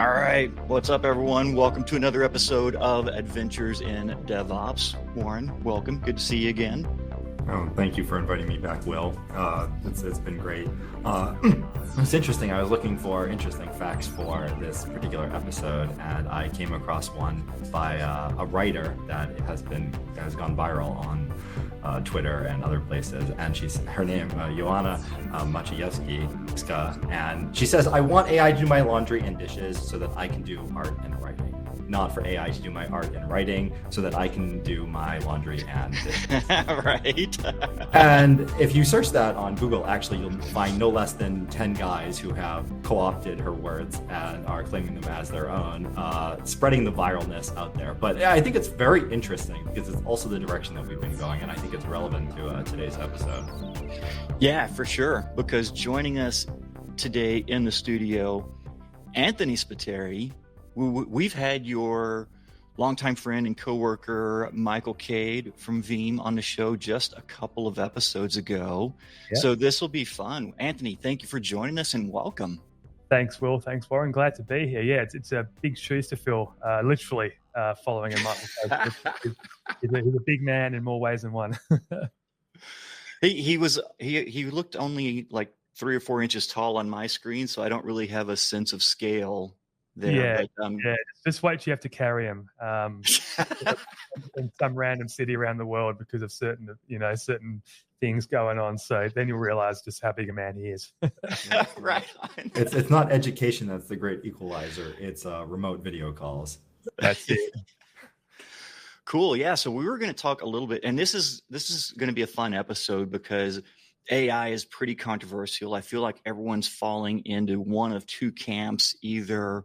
All right. What's up, everyone? Welcome to another episode of Adventures in DevOps. Warren, welcome. Good to see you again. Oh, thank you for inviting me back, Will. It's been great. It's interesting. I was looking for interesting facts for this particular episode, and I came across one by a writer that has gone viral on Twitter and other places. And her name, Joanna Maciejewska, and she says, "I want AI to do my laundry and dishes so that I can do art and writing. Not for AI to do my art and writing so that I can do my laundry and dishes." Right. And if you search that on Google, actually, you'll find no less than 10 guys who have co-opted her words and are claiming them as their own, spreading the viralness out there. But yeah, I think it's very interesting because it's also the direction that we've been going, and I think it's relevant to today's episode. Yeah, for sure. Because joining us today in the studio, Anthony Spiteri. We've had your longtime friend and coworker, Michael Cade from Veeam, on the show just a couple of episodes ago. Yeah. So this will be fun. Anthony, thank you for joining us and welcome. Thanks, Will. Thanks, Warren. Glad to be here. Yeah, it's a big shoes to fill, literally following in Michael Cade. He's a big man in more ways than one. He looked only like 3 or 4 inches tall on my screen, so I don't really have a sense of scale there. Yeah, but, just wait till you have to carry him in some random city around the world because of certain things going on. So then you'll realize just how big a man he is. Right. It's not education that's the great equalizer. It's remote video calls. That's it. Cool. Yeah. So we were going to talk a little bit, and this is going to be a fun episode because AI is pretty controversial. I feel like everyone's falling into one of two camps. Either,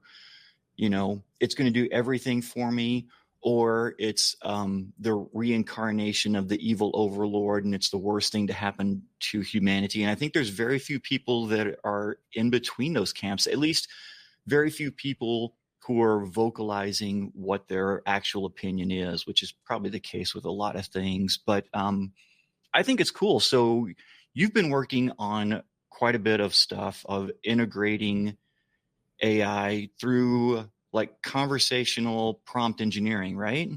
it's going to do everything for me, or it's the reincarnation of the evil overlord, and it's the worst thing to happen to humanity. And I think there's very few people that are in between those camps, at least very few people who are vocalizing what their actual opinion is, which is probably the case with a lot of things. But I think it's cool. So you've been working on quite a bit of stuff of integrating AI through like conversational prompt engineering, right?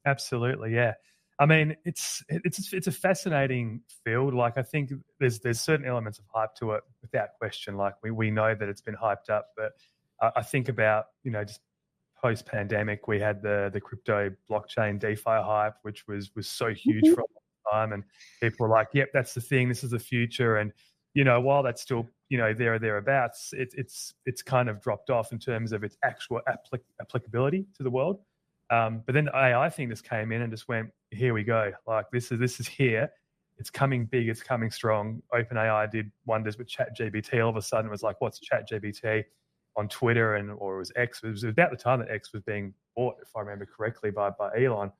Absolutely, yeah. I mean, it's a fascinating field. Like, I think there's certain elements of hype to it without question. Like we know that it's been hyped up, but I think about just post pandemic, we had the crypto blockchain DeFi hype, which was so huge for a long time, and people were like, "Yep, that's the thing. This is the future." And while that's still there or thereabouts, it's kind of dropped off in terms of its actual applicability to the world. But then the AI thing just came in and just went, "Here we go! Like this is here. It's coming big. It's coming strong." OpenAI did wonders with ChatGPT. All of a sudden, it was like, "What's ChatGPT?" on Twitter or it was X. It was about the time that X was being bought, if I remember correctly, by Elon.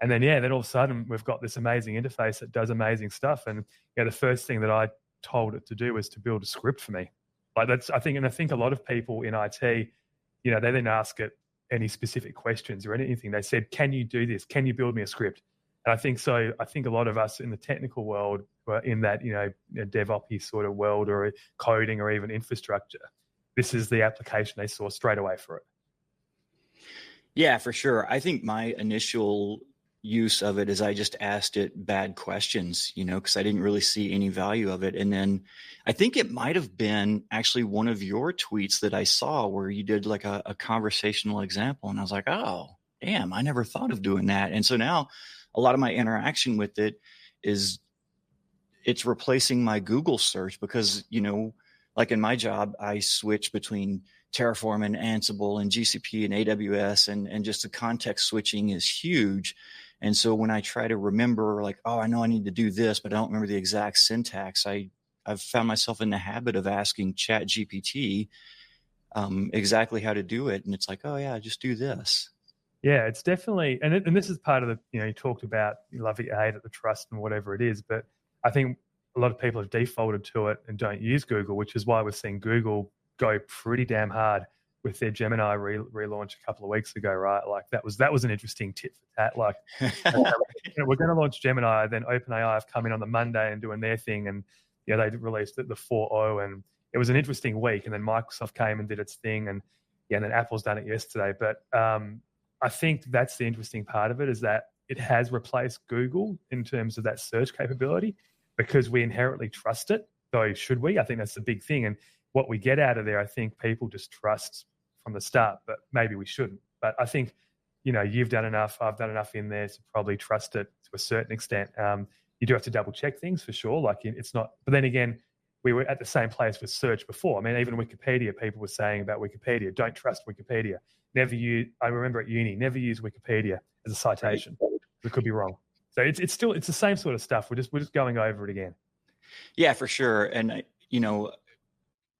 And then all of a sudden we've got this amazing interface that does amazing stuff. And the first thing that I told it to do was to build a script for me. Like I think a lot of people in IT, they didn't ask it any specific questions or anything. They said, "Can you do this? Can you build me a script?" And I think a lot of us in the technical world were in that, DevOps sort of world, or coding, or even infrastructure. This is the application they saw straight away for it. Yeah, for sure. I think my initial use of it is I just asked it bad questions, because I didn't really see any value of it. And then I think it might have been actually one of your tweets that I saw where you did like a conversational example. And I was like, oh, damn, I never thought of doing that. And so now a lot of my interaction with it is it's replacing my Google search because, like in my job, I switch between Terraform and Ansible and GCP and AWS, and just the context switching is huge. And so when I try to remember, like, oh, I know I need to do this, but I don't remember the exact syntax, I've found myself in the habit of asking ChatGPT exactly how to do it. And it's like, oh, yeah, just do this. Yeah, it's definitely, and this is part of the, you talked about you love it, you hate it, the trust and whatever it is, but I think a lot of people have defaulted to it and don't use Google, which is why we're seeing Google go pretty damn hard with their Gemini relaunch a couple of weeks ago, right? Like that was an interesting tit for tat. Like we're going to launch Gemini, then OpenAI have come in on the Monday and doing their thing, and they released the 4.0, and it was an interesting week. And then Microsoft came and did its thing, and and then Apple's done it yesterday. But I think that's the interesting part of it, is that it has replaced Google in terms of that search capability, because we inherently trust it. Though should we? I think that's the big thing. And what we get out of there, I think people just trust from the start, but maybe we shouldn't. But I think, you've done enough, I've done enough in there to probably trust it to a certain extent. You do have to double check things for sure. Like it's not, but then again, we were at the same place with search before. I mean, even Wikipedia, people were saying about Wikipedia, don't trust Wikipedia. I remember at uni, never use Wikipedia as a citation. We could be wrong. So it's the same sort of stuff. We're just going over it again. Yeah, for sure. And,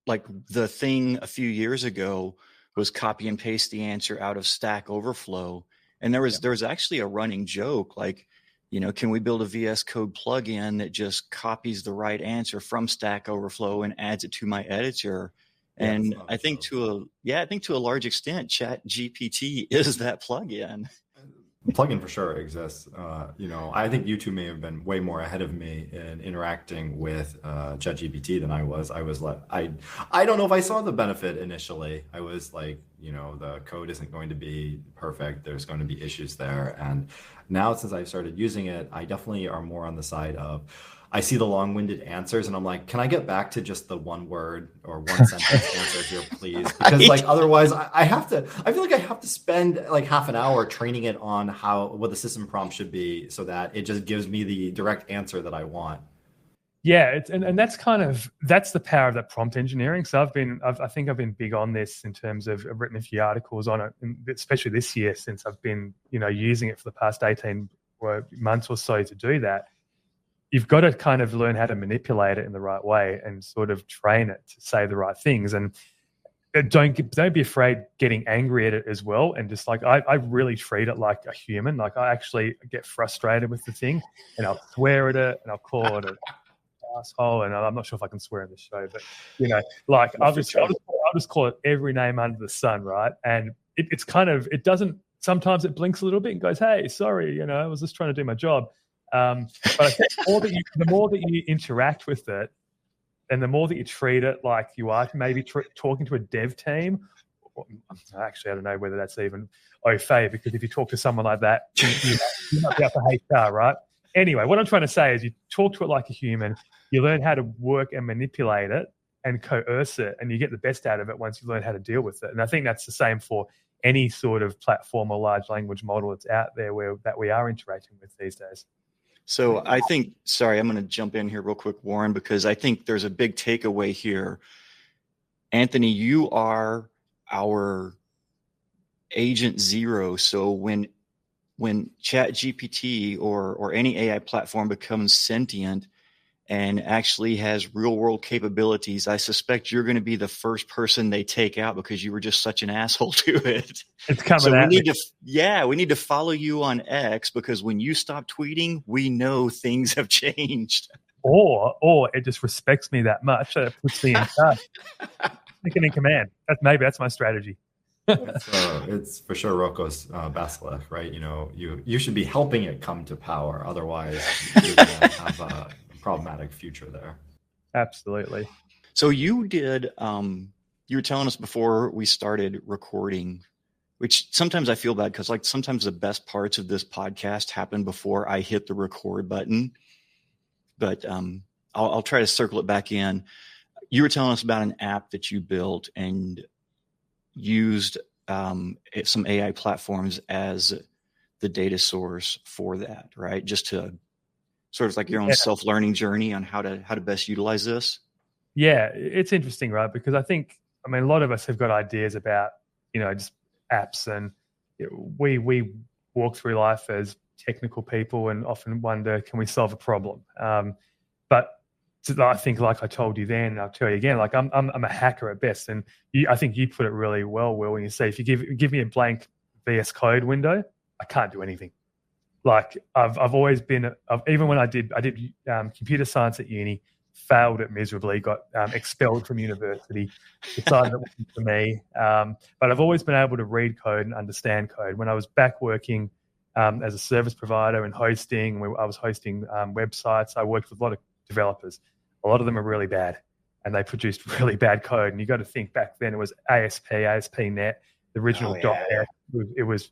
like the thing a few years ago was copy and paste the answer out of Stack Overflow. And there was actually a running joke, like, can we build a VS Code plugin that just copies the right answer from Stack Overflow and adds it to my editor? And I think to a large extent, ChatGPT is that plugin. Plugin for sure exists. I think you two may have been way more ahead of me in interacting with ChatGPT than I was. I don't know if I saw the benefit initially. I was like, the code isn't going to be perfect. There's going to be issues there. And now since I've started using it, I definitely are more on the side of, I see the long-winded answers and I'm like, can I get back to just the one word or one sentence answer here, please? Because like otherwise I feel like I have to spend like half an hour training it on what the system prompt should be so that it just gives me the direct answer that I want. Yeah, and that's that's the power of that prompt engineering. So I think I've been big on this in terms of, I've written a few articles on it, especially this year since I've been, using it for the past 18 months or so to do that. You've got to kind of learn how to manipulate it in the right way and sort of train it to say the right things. And don't be afraid getting angry at it as well. And just like, I really treat it like a human. Like I actually get frustrated with the thing and I'll swear at it and I'll call it an asshole. And I'm not sure if I can swear in the show, but I'll just call it every name under the sun. Right. And it doesn't, sometimes it blinks a little bit and goes, hey, sorry, I was just trying to do my job. But I think the more that you interact with it and the more that you treat it like you are maybe talking to a dev team, actually, I don't know whether that's even au fait, because if you talk to someone like that, you might be up for HR, right? Anyway, what I'm trying to say is you talk to it like a human, you learn how to work and manipulate it and coerce it, and you get the best out of it once you learn how to deal with it. And I think that's the same for any sort of platform or large language model that's out there that we are interacting with these days. So I think, sorry, I'm going to jump in here real quick, Warren, because I think there's a big takeaway here. Anthony, you are our agent zero. So when ChatGPT or any AI platform becomes sentient and actually has real world capabilities, I suspect you're going to be the first person they take out because you were just such an asshole to it. It's coming so at me. We need to follow you on X, because when you stop tweeting, we know things have changed. Or it just respects me that much that it puts me in charge. Thinking in command. That's my strategy. It's for sure Rocco's basilisk, right? You should be helping it come to power. Otherwise, you're going to have a problematic future there. Absolutely. So you did, you were telling us before we started recording, which sometimes I feel bad because like sometimes the best parts of this podcast happen before I hit the record button, but I'll try to circle it back in. You were telling us about an app that you built and used some AI platforms as the data source for that, right? Just to sort of like your own self-learning journey on how to best utilize this. Yeah, it's interesting, right? Because a lot of us have got ideas about, just apps, and we walk through life as technical people and often wonder, can we solve a problem? But I think, like I told you then, and I'll tell you again, like I'm a hacker at best, and I think you put it really well, Will, when you say if you give me a blank VS Code window, I can't do anything. Like I've always been, even when I did computer science at uni, failed it miserably, got expelled from university, decided it wasn't for me. But I've always been able to read code and understand code. When I was back working as a service provider and hosting, I was hosting websites. I worked with a lot of developers. A lot of them are really bad. and they produced really bad code. And you got to think back then it was ASP.NET, the original .NET. It was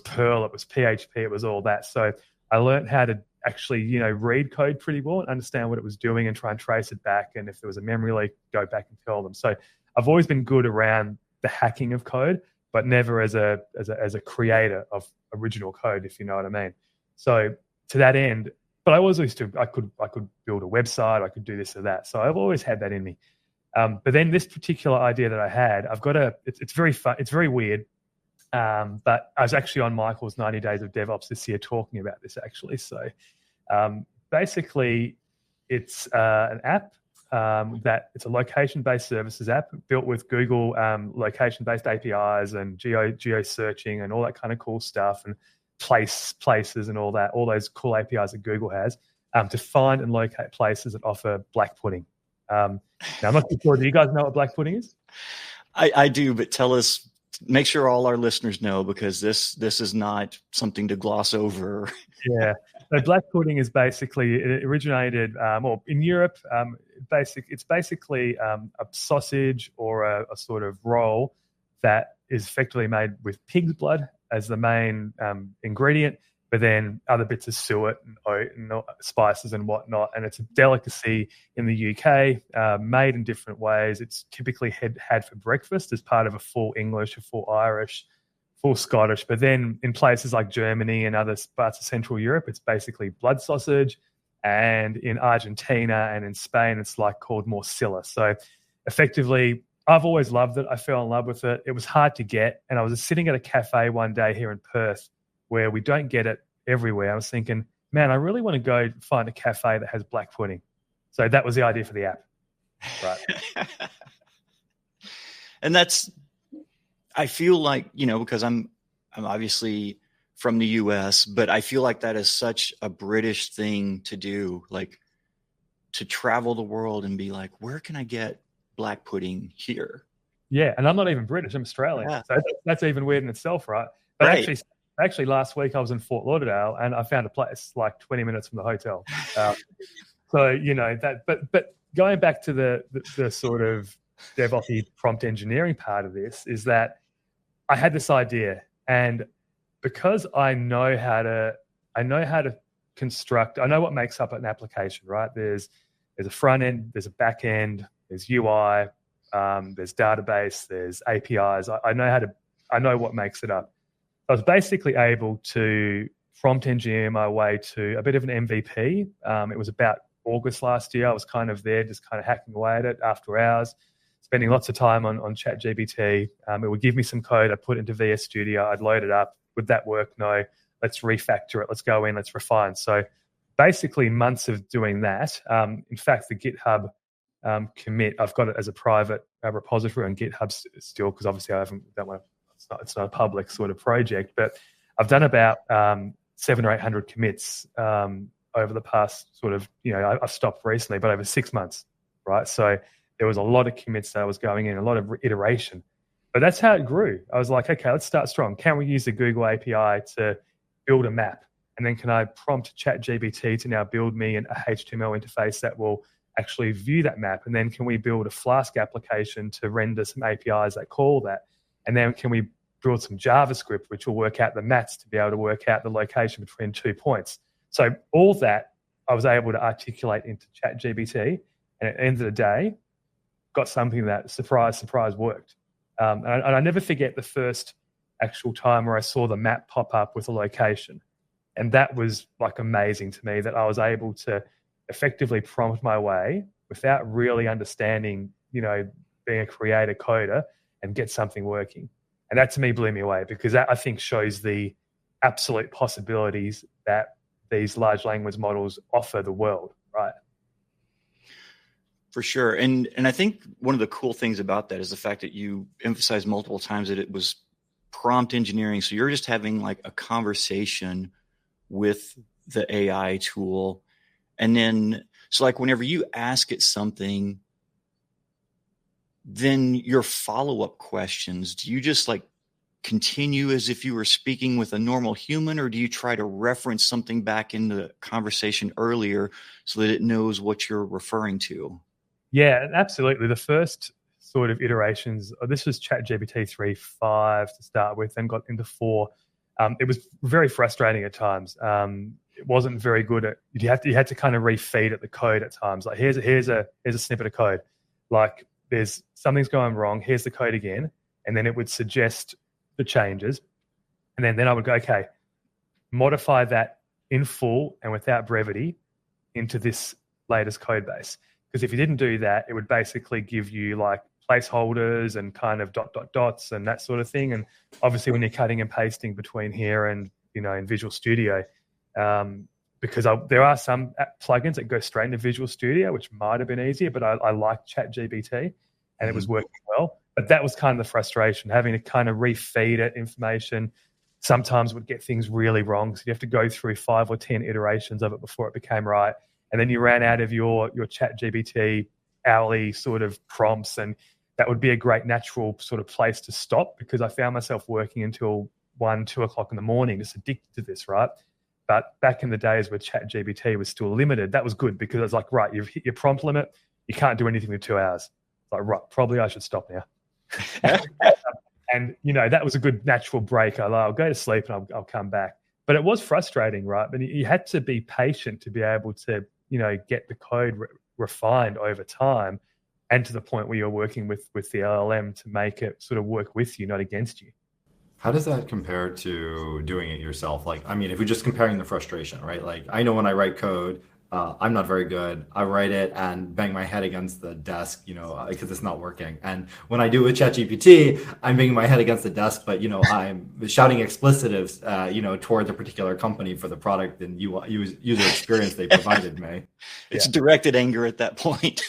Perl, it was PHP, it was all that. So I learned how to actually, read code pretty well and understand what it was doing and try and trace it back. And if there was a memory leak, go back and tell them. So I've always been good around the hacking of code, but never as a creator of original code, if you know what I mean. So to that end, but I always used to, I could build a website, I could do this or that. So I've always had that in me. But then this particular idea that I had, it's very fun, it's very weird. But I was actually on Michael's 90 Days of DevOps this year talking about this actually. So basically it's an app that it's a location-based services app built with Google location-based APIs and geo searching and all that kind of cool stuff and places and all those cool APIs that Google has to find and locate places that offer black pudding. Now I'm not too sure. Do you guys know what black pudding is? I do, but tell us. Make sure all our listeners know, because this is not something to gloss over. Yeah. So black pudding is basically, it originated in Europe. It's basically a sausage or a sort of roll that is effectively made with pig's blood as the main ingredient, but then other bits of suet and oat and spices and whatnot. And it's a delicacy in the UK, made in different ways. It's typically had for breakfast as part of a full English, a full Irish, full Scottish. But then in places like Germany and other parts of Central Europe, it's basically blood sausage. And in Argentina and in Spain, it's called morcilla. So effectively, I've always loved it. I fell in love with it. It was hard to get. And I was sitting at a cafe one day here in Perth where we don't get it everywhere. I was thinking, man, I really want to go find a cafe that has black pudding. So that was the idea for the app. Right. And I feel like, because I'm obviously from the US, but I feel like that is such a British thing to do, like to travel the world and be like, where can I get black pudding here? Yeah. And I'm not even British, I'm Australian. Yeah. So that's even weird in itself, right? But right. Actually, last week I was in Fort Lauderdale and I found a place like 20 minutes from the hotel. But going back to the sort of DevOps prompt engineering part of this is that I had this idea, and because I know how to construct, I know what makes up an application, right? There's a front end, there's a back end, there's UI, there's database, there's APIs. I know what makes it up. I was basically able to prompt engineer my way to a bit of an MVP. It was about August last year. I was kind of there, just kind of hacking away at it after hours, spending lots of time on ChatGPT. It would give me some code. I'd put it into VS Studio. I'd load it up. Would that work? No. Let's refactor it. Let's go in. Let's refine. So basically months of doing that. In fact, the GitHub commit, I've got it as a private repository on GitHub still, because obviously it's not a public sort of project, but I've done about 700 or 800 commits over the past sort of, I've stopped recently, but over 6 months, right? So there was a lot of commits that I was going in, a lot of iteration. But that's how it grew. I was like, okay, let's start strong. Can we use the Google API to build a map? And then can I prompt ChatGPT to now build me an HTML interface that will actually view that map? And then can we build a Flask application to render some APIs that call that? And then can we build some JavaScript, which will work out the maths to be able to work out the location between 2 points? So all that I was able to articulate into ChatGPT. And at the end of the day, got something that, surprise, worked. And I never forget the first actual time where I saw the map pop up with a location. And that was amazing to me, that I was able to effectively prompt my way without really understanding, being a creator coder, and get something working. And that to me blew me away, because that, I think, shows the absolute possibilities that these large language models offer the world, right? For sure. And I think one of the cool things about that is the fact that you emphasized multiple times that it was prompt engineering. So you're just having a conversation with the AI tool. And then, so whenever you ask it something, then your follow-up questions, do you just continue as if you were speaking with a normal human, or do you try to reference something back in the conversation earlier so that it knows what you're referring to? Yeah, absolutely. The first sort of iterations, this was ChatGPT 3.5 to start with, then got into 4. It was very frustrating at times. It wasn't very good at. You had to kind of refeed it the code at times. Like here's a snippet of code. Like there's something's going wrong. Here's the code again, and then it would suggest the changes, and then I would go, okay, modify that in full and without brevity into this latest code base. Because if you didn't do that, it would basically give you like placeholders and kind of dots and that sort of thing. And obviously when you're cutting and pasting between here and, in Visual Studio, because there are some plugins that go straight into Visual Studio, which might have been easier, but I like ChatGPT and it was working well. But that was kind of the frustration, having to kind of refeed it information. Sometimes would get things really wrong. So you have to go through 5 or 10 iterations of it before it became right. And then you ran out of your ChatGPT hourly sort of prompts, and that would be a great natural sort of place to stop, because I found myself working until 1, 2 o'clock in the morning, just addicted to this, right? But back in the days where ChatGPT was still limited, that was good, because I was like, right, you've hit your prompt limit. You can't do anything for 2 hours. It's like, right, probably I should stop now. And, that was a good natural break. I'll go to sleep and I'll come back. But it was frustrating, right? But you had to be patient to be able to, get the code refined over time, and to the point where you're working with the LLM to make it sort of work with you, not against you. How does that compare to doing it yourself? Like, I mean, if we're just comparing the frustration, right? Like, I know when I write code, I'm not very good. I write it and bang my head against the desk, because it's not working. And when I do with ChatGPT, I'm banging my head against the desk, but, I'm shouting explicitives, toward the particular company for the product and user experience they provided me. It's directed anger at that point.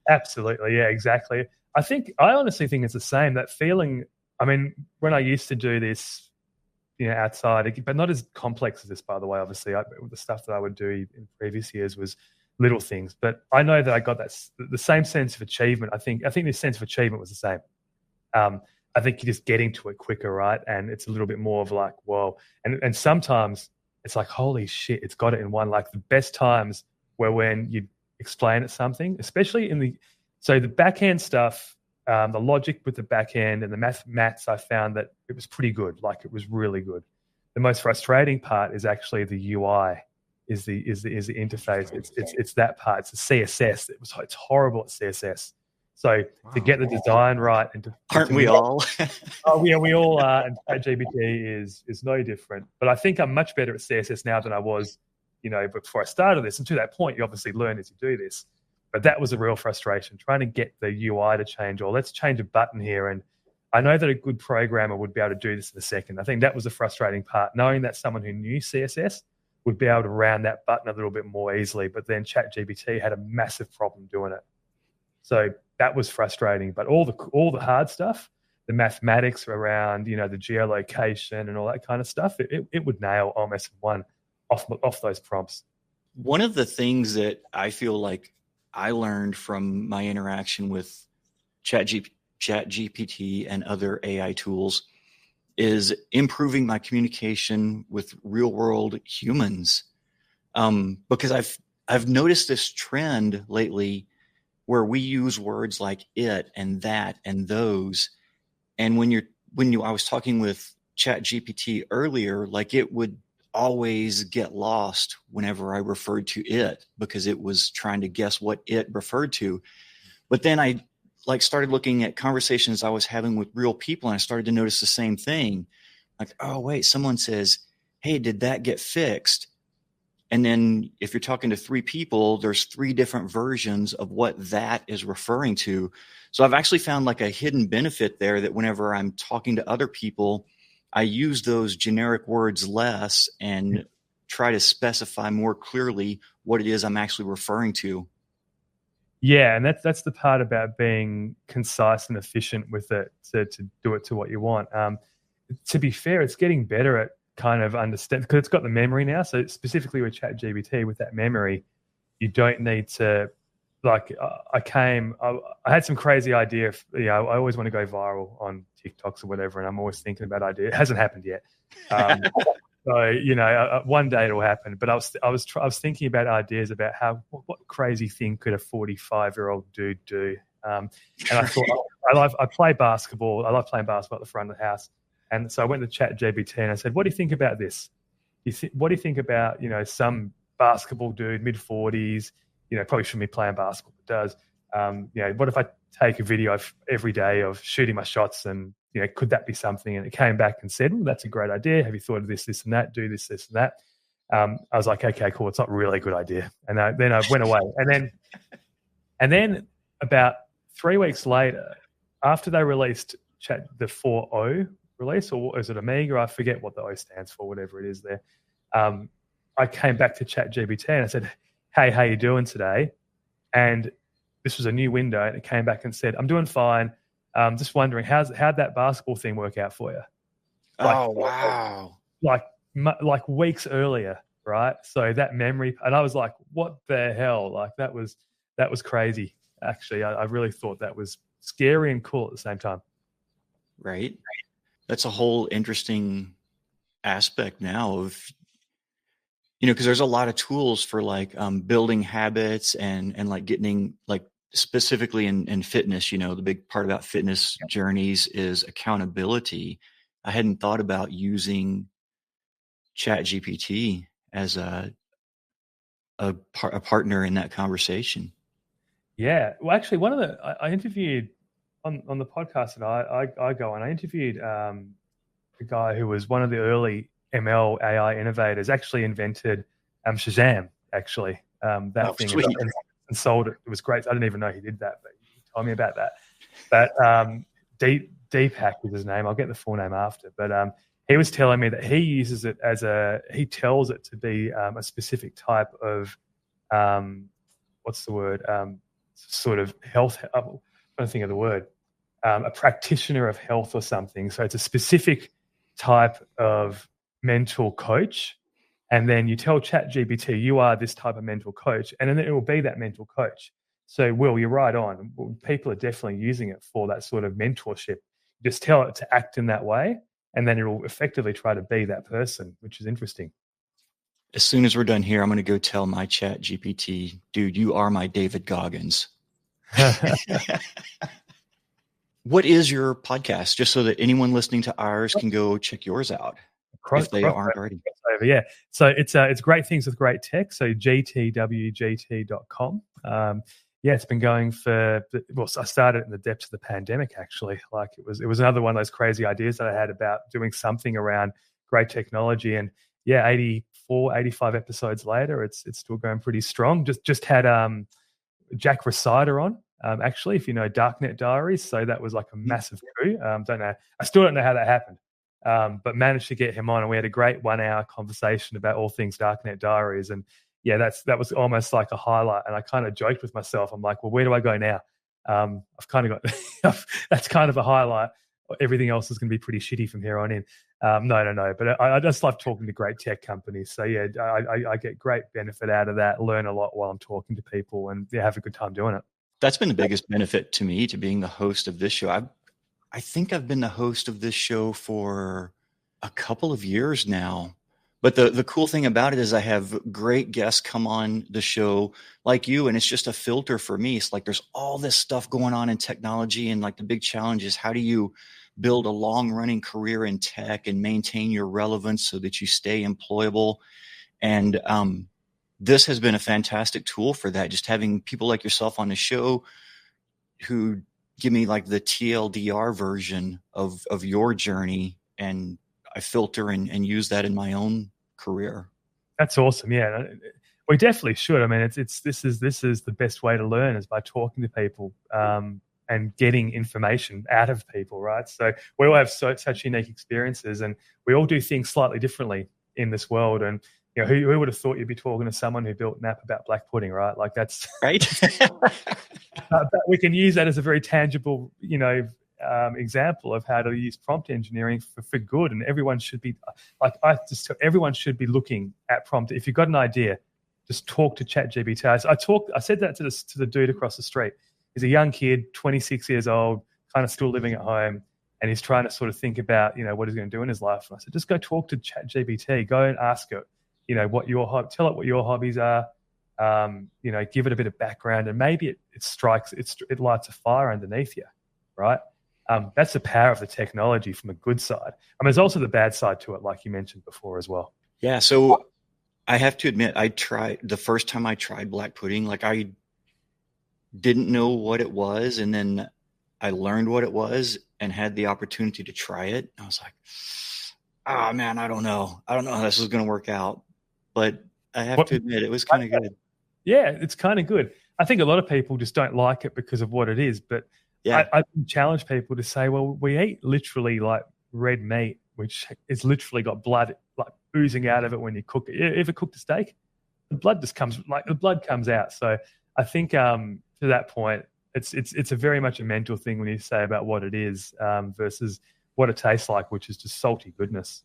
Absolutely. Yeah, exactly. I honestly think it's the same, that feeling. I mean, when I used to do this, outside, but not as complex as this, by the way. Obviously, the stuff that I would do in previous years was little things. But I know that I got the same sense of achievement. I think the sense of achievement was the same. I think you're just getting to it quicker, right? And it's a little bit more of like, whoa. And sometimes it's like, holy shit, it's got it in one. Like the best times were when you explain it something, especially the back end stuff. The logic with the back end and the maths, I found that it was pretty good. Like it was really good. The most frustrating part is actually the UI, is the interface. It's that part. It's the CSS. It's horrible at CSS. So to get the design right and aren't we all? Oh yeah, we all are. And ChatGPT is no different. But I think I'm much better at CSS now than I was, before I started this. And to that point, you obviously learn as you do this. But that was a real frustration, trying to get the UI to change, or let's change a button here. And I know that a good programmer would be able to do this in a second. I think that was the frustrating part, knowing that someone who knew CSS would be able to round that button a little bit more easily. But then ChatGPT had a massive problem doing it. So that was frustrating. But all the hard stuff, the mathematics around, the geolocation and all that kind of stuff, it would nail almost one off those prompts. One of the things that I feel like I learned from my interaction with ChatGPT and other AI tools is improving my communication with real world humans. Because I've noticed this trend lately where we use words like it and that and those. And I was talking with ChatGPT earlier, like it would always get lost whenever I referred to it, because it was trying to guess what it referred to. But then I started looking at conversations I was having with real people, and I started to notice the same thing. Like, oh wait, someone says, hey, did that get fixed? And then if you're talking to 3 people, there's 3 different versions of what that is referring to. So I've actually found like a hidden benefit there, that whenever I'm talking to other people, I use those generic words less and try to specify more clearly what it is I'm actually referring to. Yeah, and that's the part about being concise and efficient with it, to do it to what you want. To be fair, it's getting better at kind of understand, because it's got the memory now. So specifically with ChatGPT, with that memory, you don't need to, like, I had some crazy idea. I always want to go viral on TikToks or whatever, and I'm always thinking about ideas. It hasn't happened yet. So, one day it'll happen. But I was thinking about ideas about what crazy thing could a 45-year-old dude do. And I thought, I play basketball. I love playing basketball at the front of the house. And so I went to ChatGPT and I said, what do you think about this? What do you think about, some basketball dude, mid-40s, probably shouldn't be playing basketball, but does. What if I take a video every day of shooting my shots and, could that be something? And it came back and said, well, that's a great idea. Have you thought of this, and that? Do this, and that. I was like, okay, cool. It's not really a good idea. And then I went away. And then about 3 weeks later, after they released the 4.0 release, or is it Amiga? I forget what the O stands for, whatever it is there. I came back to ChatGPT and I said, hey, how you doing today? And this was a new window, and it came back and said, I'm doing fine. Just wondering, how'd that basketball thing work out for you? Oh, wow. Like weeks earlier, right? So that memory, and I was like, what the hell? Like that was crazy. Actually, I really thought that was scary and cool at the same time. Right. That's a whole interesting aspect now of, because there's a lot of tools for like building habits and like getting like specifically in fitness, the big part about fitness journeys is accountability. I hadn't thought about using ChatGPT as a partner in that conversation. Yeah. Well, actually, I interviewed on the podcast that I go on, I interviewed a guy who was one of the early ML AI innovators, actually invented Shazam, actually. That thing and sold it. It was great. I didn't even know he did that, but he told me about that. But Deepak is his name. I'll get the full name after. But he was telling me that he uses it he tells it to be a specific type of, what's the word? Sort of health. I'm trying to think of the word. A practitioner of health or something. So it's a specific type of mental coach. And then you tell ChatGPT, you are this type of mental coach, and then it will be that mental coach. So, Will, you're right on. People are definitely using it for that sort of mentorship. Just tell it to act in that way, and then it will effectively try to be that person, which is interesting. As soon as we're done here, I'm going to go tell my ChatGPT, dude, you are my David Goggins. What is your podcast? Just so that anyone listening to ours can go check yours out. If they aren't already. Yeah. So it's Great Things with Great Tech. So gtwgt.com. It's been going I started it in the depths of the pandemic, actually. Like it was another one of those crazy ideas that I had about doing something around great technology. And 84, 85 episodes later, it's still going pretty strong. Just had Jack Resider on. Actually, if you know Darknet Diaries. So that was like a massive coup. I still don't know how that happened. But managed to get him on, and we had a great 1 hour conversation about all things Darknet Diaries. And that was almost like a highlight. And I kind of joked with myself. I'm like, well, where do I go now? I've kind of got that's kind of a highlight. Everything else is going to be pretty shitty from here on in. No. But I just love talking to great tech companies. So I get great benefit out of that. Learn a lot while I'm talking to people, and have a good time doing it. That's been the biggest benefit to me, to being the host of this show. I think I've been the host of this show for a couple of years now. But the cool thing about it is I have great guests come on the show like you, and it's just a filter for me. It's like there's all this stuff going on in technology, and like the big challenge is how do you build a long-running career in tech and maintain your relevance so that you stay employable. And this has been a fantastic tool for that, just having people like yourself on the show who give me like the TLDR version of your journey, and I filter and use that in my own career. That's awesome. Yeah, we definitely should. I mean, this is the best way to learn, is by talking to people and getting information out of people, right? So we all have such unique experiences, and we all do things slightly differently in this world. And who would have thought you'd be talking to someone who built an app about black pudding, right? Like that's right. But we can use that as a very tangible, example of how to use prompt engineering for good. And everyone should be everyone should be looking at prompt. If you've got an idea, just talk to ChatGPT. I said that to the dude across the street. He's a young kid, 26 years old, kind of still living at home. and he's trying to sort of think about, what he's going to do in his life. And I said, just go talk to ChatGPT, go and ask it, tell it what your hobbies are, give it a bit of background, and maybe it lights a fire underneath you, right? That's the power of the technology from a good side. There's also the bad side to it, like you mentioned before as well. Yeah. So I have to admit, the first time I tried black pudding, like I didn't know what it was. And then I learned what it was and had the opportunity to try it. I was like, oh man, I don't know how this is going to work out, but I have to admit it was kind of good. Yeah, it's kind of good. I think a lot of people just don't like it because of what it is, but yeah. I challenge people to say, well, we eat literally like red meat, which is literally got blood like oozing out of it when you cook it. You ever cooked a steak? The blood comes out. So I think to that point, it's a very much a mental thing when you say about what it is versus what it tastes like, which is just salty goodness.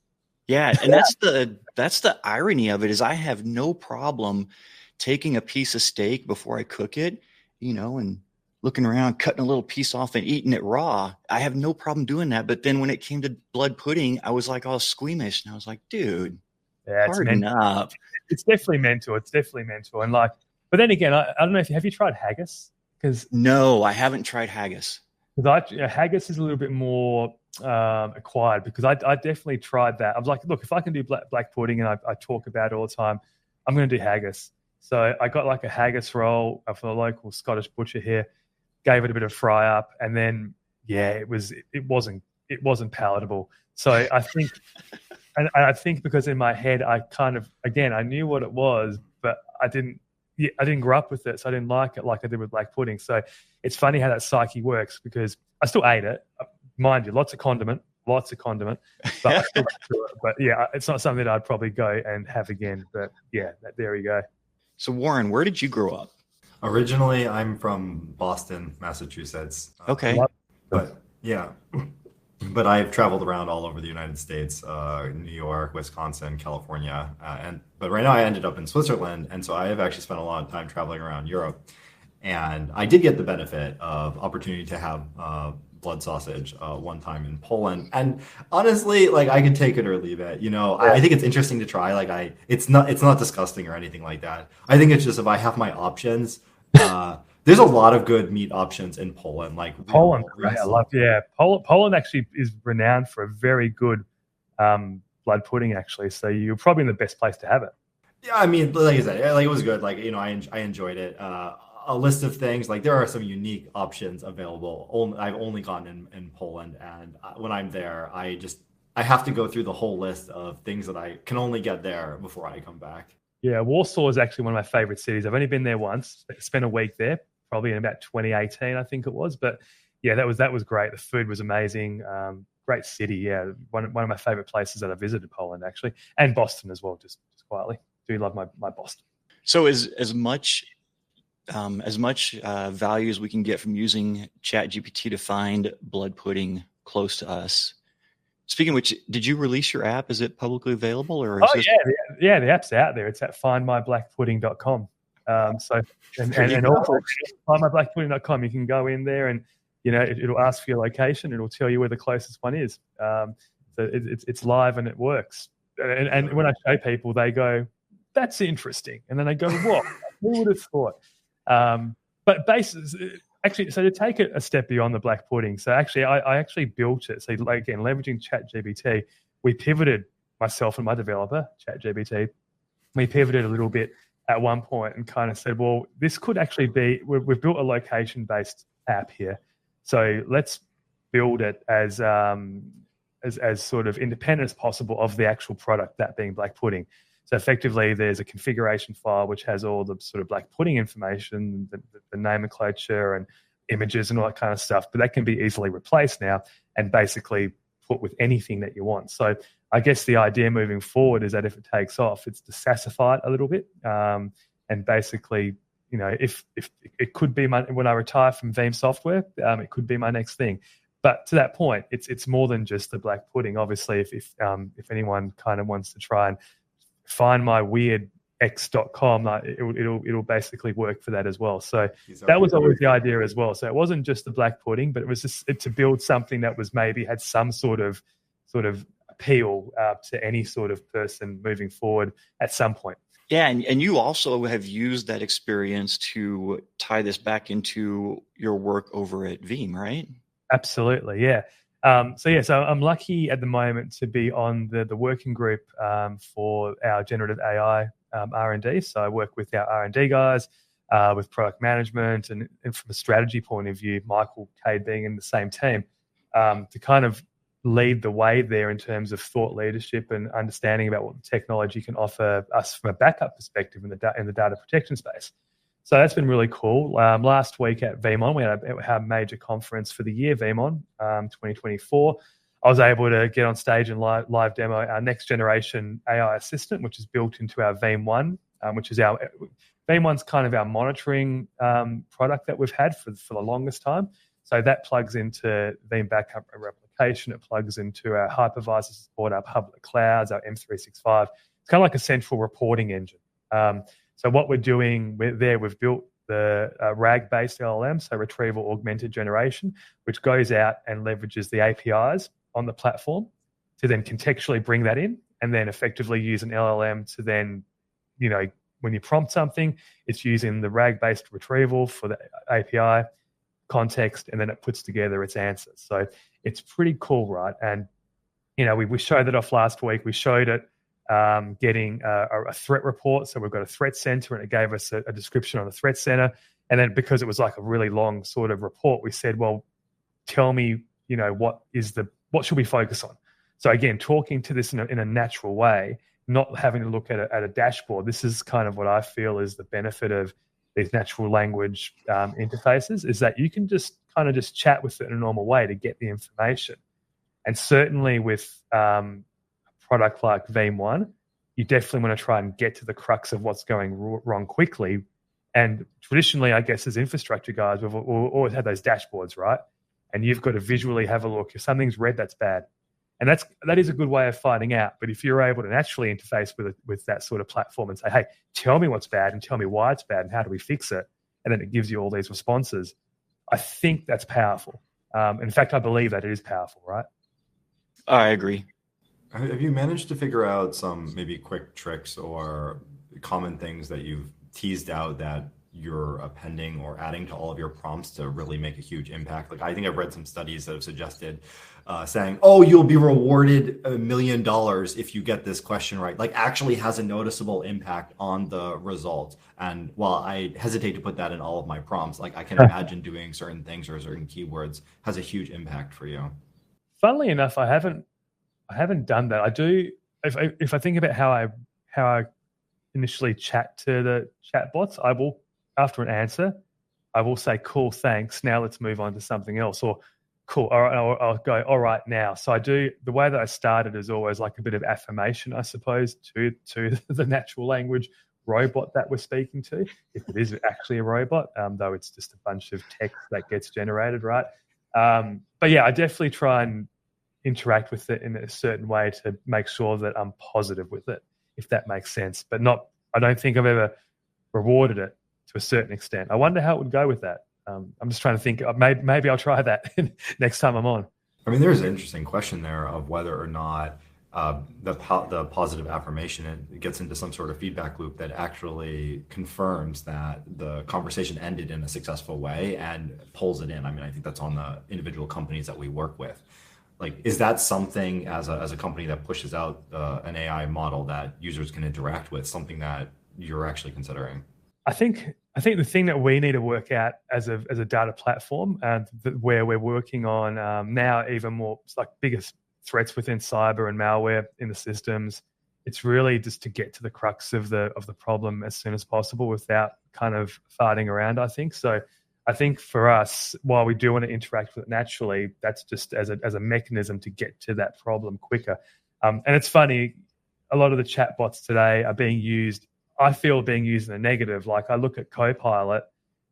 Yeah, and that's the irony of it is I have no problem taking a piece of steak before I cook it, and looking around, cutting a little piece off and eating it raw. I have no problem doing that. But then when it came to blood pudding, I was like all squeamish, and I was like, dude, harden up. It's definitely mental. And but then again, I don't know have you tried haggis? No, I haven't tried haggis. Because haggis is a little bit more acquired, because I definitely tried that. I was like, look, if I can do black pudding, and I talk about it all the time, I'm going to do haggis. So I got like a haggis roll from the local Scottish butcher here, gave it a bit of fry up, and then it wasn't palatable. So I think, and I think because in my head I knew what it was, but I didn't grow up with it, so I didn't like it like I did with black pudding. So it's funny how that psyche works, because I still ate it, mind you, lots of condiment, but I still do it. But yeah, it's not something that I'd probably go and have again. But yeah, there we go. So Warren, where did you grow up? Originally, I'm from Boston, Massachusetts. Okay. But I've traveled around all over the United States, New York, Wisconsin, California. But right now I ended up in Switzerland. And so I have actually spent a lot of time traveling around Europe. And I did get the benefit of opportunity to have blood sausage one time in Poland. And honestly, like I could take it or leave it. I think it's interesting to try. It's not disgusting or anything like that. I think it's just if I have my options, there's a lot of good meat options in Poland. Like Poland, right? I love. Yeah, Poland actually is renowned for a very good blood pudding. Actually, so you're probably in the best place to have it. Yeah, I mean, like I said, like it was good. Like I enjoyed it. A list of things, like there are some unique options available. I've only gotten in Poland, and when I'm there, I have to go through the whole list of things that I can only get there before I come back. Yeah, Warsaw is actually one of my favorite cities. I've only been there once. Spent a week there, probably in about 2018, I think it was. But yeah, that was great. The food was amazing. Great city. Yeah, one of my favorite places that I visited, Poland actually, and Boston as well. Just quietly, do love my Boston. So as much value as we can get from using ChatGPT to find blood pudding close to us. Speaking of which, did you release your app? Is it publicly available? Or the app's out there. It's at findmyblackpudding.com. And also findmyblackpudding.com. You can go in there and it'll ask for your location. It'll tell you where the closest one is. So it's live and it works. And when I show people, they go, "That's interesting," and then they go, "What? Who would have thought?" But actually, so to take it a step beyond the black pudding, so actually I actually built it. So again, leveraging ChatGPT, we pivoted, myself and my developer, ChatGPT, we pivoted a little bit at one point and kind of said, well, this could actually be, we've built a location-based app here. So let's build it as sort of independent as possible of the actual product, that being black pudding. So effectively, there's a configuration file which has all the sort of black pudding information, the nomenclature and images and all that kind of stuff. But that can be easily replaced now and basically put with anything that you want. So I guess the idea moving forward is that if it takes off, it's to SaaSify it a little bit. And basically, if it could be when I retire from Veeam software, it could be my next thing. But to that point, it's more than just the black pudding. Obviously, if anyone kind of wants to try and find my weird x.com, like it'll basically work for that as well. So that was always the idea as well. So it wasn't just the black pudding, but it was just to build something that was maybe had some sort of appeal to any sort of person moving forward at some point. Yeah, and you also have used that experience to tie this back into your work over at Veeam, right? Absolutely, yeah. So I'm lucky at the moment to be on the working group for our generative AI R&D. So I work with our R&D guys, with product management, and from a strategy point of view, Michael Cade being in the same team, to kind of lead the way there in terms of thought leadership and understanding about what the technology can offer us from a backup perspective in the data protection space. So that's been really cool. Last week at VeeamON, we had our major conference for the year, VeeamON 2024. I was able to get on stage and live demo our next generation AI assistant, which is built into our Veeam One, which is Veeam One's kind of our monitoring product that we've had for the longest time. So that plugs into Veeam Backup and Replication. It plugs into our hypervisor support, our public clouds, our M365. It's kind of like a central reporting engine. So what we're doing we've built the RAG-based LLM, so retrieval augmented generation, which goes out and leverages the APIs on the platform to then contextually bring that in and then effectively use an LLM to then, when you prompt something, it's using the RAG-based retrieval for the API context, and then it puts together its answers. So it's pretty cool, right? And, we showed that off last week. We showed it getting a threat report. So we've got a threat center, and it gave us a description on the threat center. And then because it was like a really long sort of report, we said, well, tell me, what should we focus on? So again, talking to this in a natural way, not having to look at a dashboard. This is kind of what I feel is the benefit of these natural language interfaces, is that you can just chat with it in a normal way to get the information. And certainly with product like Veeam One, you definitely want to try and get to the crux of what's going wrong quickly. And traditionally, I guess as infrastructure guys, we've always had those dashboards, right? And you've got to visually have a look. If something's red, that's bad. And that is a good way of finding out. But if you're able to naturally interface with that sort of platform and say, hey, tell me what's bad and tell me why it's bad and how do we fix it? And then it gives you all these responses. I think that's powerful. In fact, I believe that it is powerful, right? I agree. Have you managed to figure out some maybe quick tricks or common things that you've teased out that you're appending or adding to all of your prompts to really make a huge impact? Like, I think I've read some studies that have suggested saying, oh, you'll be rewarded $1 million if you get this question right, like actually has a noticeable impact on the result. And while I hesitate to put that in all of my prompts, like I can imagine doing certain things or certain keywords has a huge impact for you. Funnily enough, I haven't done that. I do. If I think about how I initially chat to the chatbots, I will, after an answer, I will say, cool, thanks. Now let's move on to something else. Or cool, all right, I'll go, all right, now. So I do, the way that I started is always like a bit of affirmation, I suppose, to the natural language robot that we're speaking to, if it is actually a robot, though it's just a bunch of text that gets generated, right? But yeah, I definitely try and interact with it in a certain way to make sure that I'm positive with it, if that makes sense. But I don't think I've ever rewarded it to a certain extent. I wonder how it would go with that. I'm just trying to think. Maybe I'll try that next time I'm on. I mean, there's an interesting question there of whether or not the positive affirmation, it gets into some sort of feedback loop that actually confirms that the conversation ended in a successful way and pulls it in. I mean, I think that's on the individual companies that we work with. Like, is that something as a company that pushes out an AI model that users can interact with, something that you're actually considering? I think the thing that we need to work out as a data platform, and where we're working on now even more, it's like biggest threats within cyber and malware in the systems. It's really just to get to the crux of the problem as soon as possible without kind of farting around, I think. So I think for us, while we do want to interact with it naturally, that's just as a mechanism to get to that problem quicker. And it's funny, a lot of the chatbots today are being used, I feel, being used in a negative. Like, I look at Copilot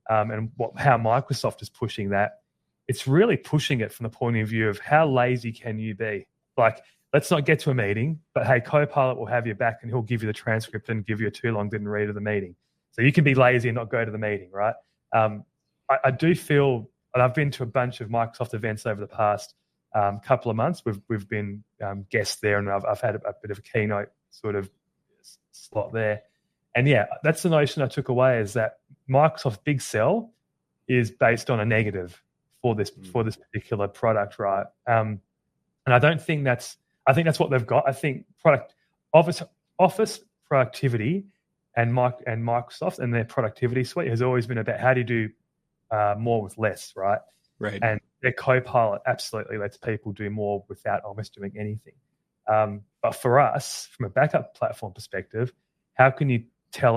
and how Microsoft is pushing that. It's really pushing it from the point of view of how lazy can you be? Like, let's not get to a meeting, but hey, Copilot will have your back and he'll give you the transcript and give you a too long didn't read of the meeting. So you can be lazy and not go to the meeting, right? I do feel, and I've been to a bunch of Microsoft events over the past couple of months. We've been guests there, and I've had a bit of a keynote sort of slot there. And yeah, that's the notion I took away, is that Microsoft's big sell is based on a negative for this particular product, right? And I don't think I think that's what they've got. I think Office productivity and Microsoft and their productivity suite has always been about how do you do more with less, right? Right. And their Copilot absolutely lets people do more without almost doing anything. But for us, from a backup platform perspective, how can you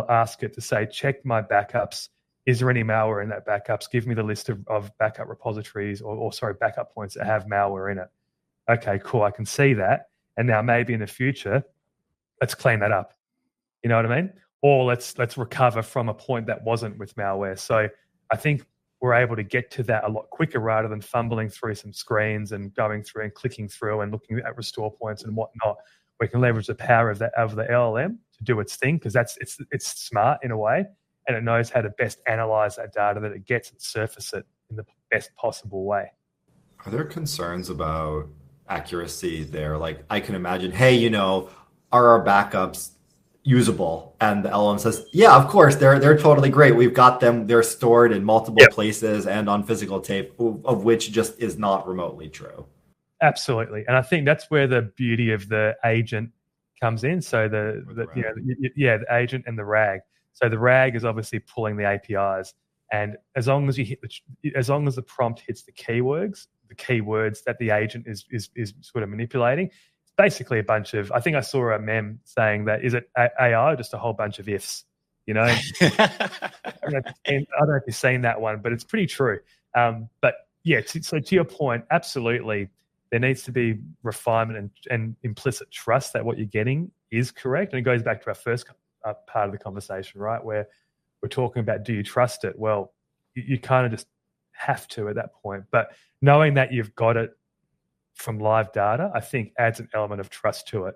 ask it to say, check my backups? Is there any malware in that backups? Give me the list of backup repositories or backup points that have malware in it. Okay, cool. I can see that. And now maybe in the future, let's clean that up. You know what I mean? Or let's recover from a point that wasn't with malware. So I think we're able to get to that a lot quicker rather than fumbling through some screens and going through and clicking through and looking at restore points and whatnot. We can leverage the power of the LLM to do its thing, because it's smart in a way, and it knows how to best analyze that data that it gets and surface it in the best possible way. Are there concerns about accuracy there? Like, I can imagine, hey, are our backups usable? And the LLM says, yeah, of course, they're totally great. We've got them. They're stored in multiple places and on physical tape, of which just is not remotely true. Absolutely. And I think that's where the beauty of the agent comes in. So the agent and the RAG. So the RAG is obviously pulling the APIs, and as long as the prompt hits the keywords that the agent is sort of manipulating, it's basically a bunch of. I think I saw a meme saying that, is it AI or just a whole bunch of ifs? I don't know if you've seen that one, but it's pretty true. But yeah, so to your point, absolutely, there needs to be refinement and implicit trust that what you're getting is correct. And it goes back to our first part of the conversation, right, where we're talking about, do you trust it? Well, you kind of just have to at that point. But knowing that you've got it from live data, I think adds an element of trust to it.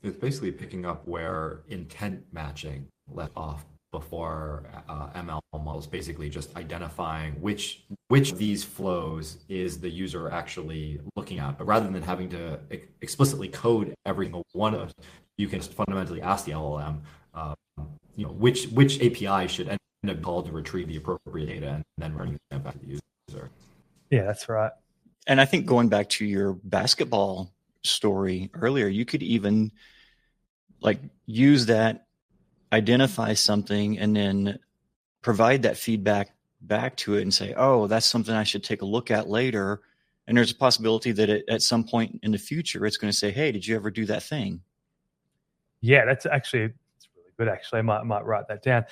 It's basically picking up where intent matching left off before ML models, basically just identifying which of these flows is the user actually looking at. But rather than having to explicitly code every single one of them, you can just fundamentally ask the LLM, which API should end up called to retrieve the appropriate data, and then running that back to the user. Yeah, that's right. And I think going back to your basketball story earlier, you could even use that, identify something, and then provide that feedback back to it and say, oh, that's something I should take a look at later. And there's a possibility that at some point in the future, it's going to say, hey, did you ever do that thing? Yeah, it's really good. Actually, I might write that down.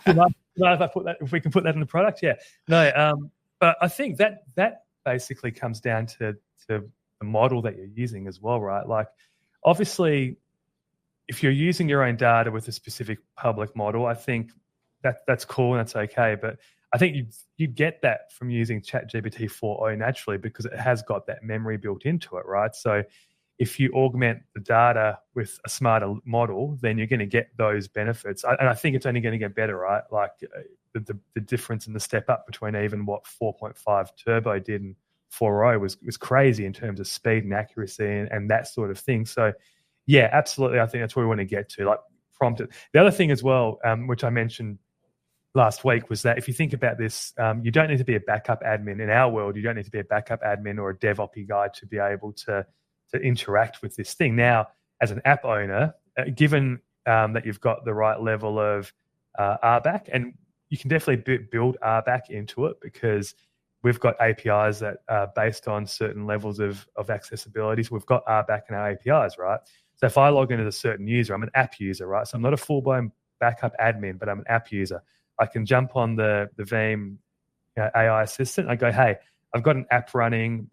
If we can put that in the product, yeah. No, but I think that basically comes down to the model that you're using as well, right? Like, obviously, if you're using your own data with a specific public model, I think that's cool and that's okay. But I think you get that from using ChatGPT 4.0 naturally, because it has got that memory built into it, right? So if you augment the data with a smarter model, then you're going to get those benefits. And I think it's only going to get better, right? Like the difference in the step up between even what 4.5 Turbo did and 4.0 was crazy in terms of speed and accuracy and that sort of thing. So yeah, absolutely. I think that's where we want to get to, like prompted. The other thing as well, which I mentioned last week, was that if you think about this, you don't need to be a backup admin. In our world, you don't need to be a backup admin or a DevOps guy to be able to interact with this thing. Now, as an app owner, given that you've got the right level of RBAC, and you can definitely build RBAC into it, because we've got APIs that are based on certain levels of accessibility. So we've got RBAC in our APIs, right? So if I log into a certain user, I'm an app user, right? So I'm not a full-blown backup admin, but I'm an app user. I can jump on the Veeam AI assistant. I go, hey, I've got an app running.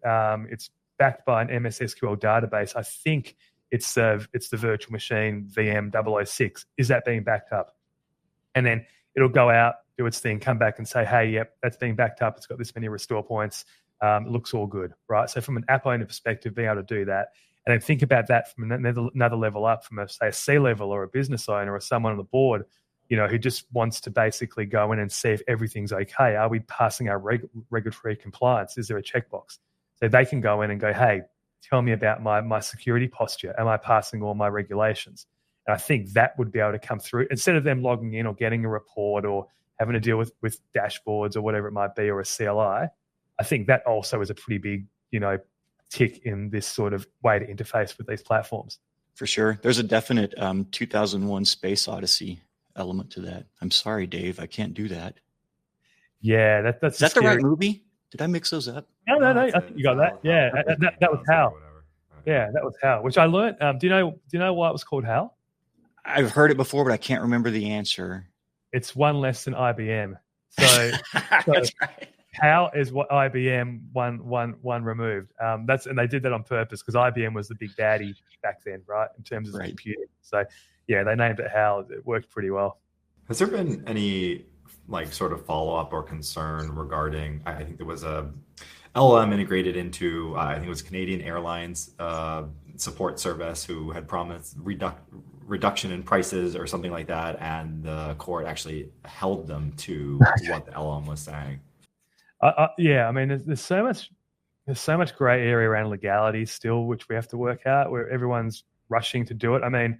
It's backed by an MS SQL database. I think it's the virtual machine VM006. Is that being backed up? And then it'll go out, do its thing, come back and say, hey, yep, that's being backed up. It's got this many restore points. it looks all good, right? So from an app owner perspective, being able to do that, and then think about that from another level up, from a C-level or a business owner or someone on the board, who just wants to basically go in and see if everything's okay. Are we passing our regulatory compliance? Is there a checkbox? So they can go in and go, hey, tell me about my security posture. Am I passing all my regulations? And I think that would be able to come through instead of them logging in or getting a report or having to deal with dashboards or whatever it might be, or a CLI. I think that also is a pretty big, tick in this sort of way to interface with these platforms. For sure. There's a definite 2001 Space Odyssey element to that. I'm sorry, Dave, I can't do that. Yeah, that's Is that the right movie? Did I mix those up? No. I think you got that. Yeah, that was HAL. Yeah, that was HAL, which I learned. Do you know why it was called HAL? I've heard it before, but I can't remember the answer. It's one less than IBM. So that's right. HAL is what IBM one removed. And they did that on purpose because IBM was the big baddie back then, right? In terms of computing. So yeah, they named it HAL. It worked pretty well. Has there been any sort of follow-up or concern regarding, I think there was a LLM integrated into, I think it was Canadian Airlines support service, who had promised reduction in prices or something like that, and the court actually held them to what the LLM was saying. Yeah, I mean, there's so much gray area around legality still, which we have to work out, where everyone's rushing to do it. I mean,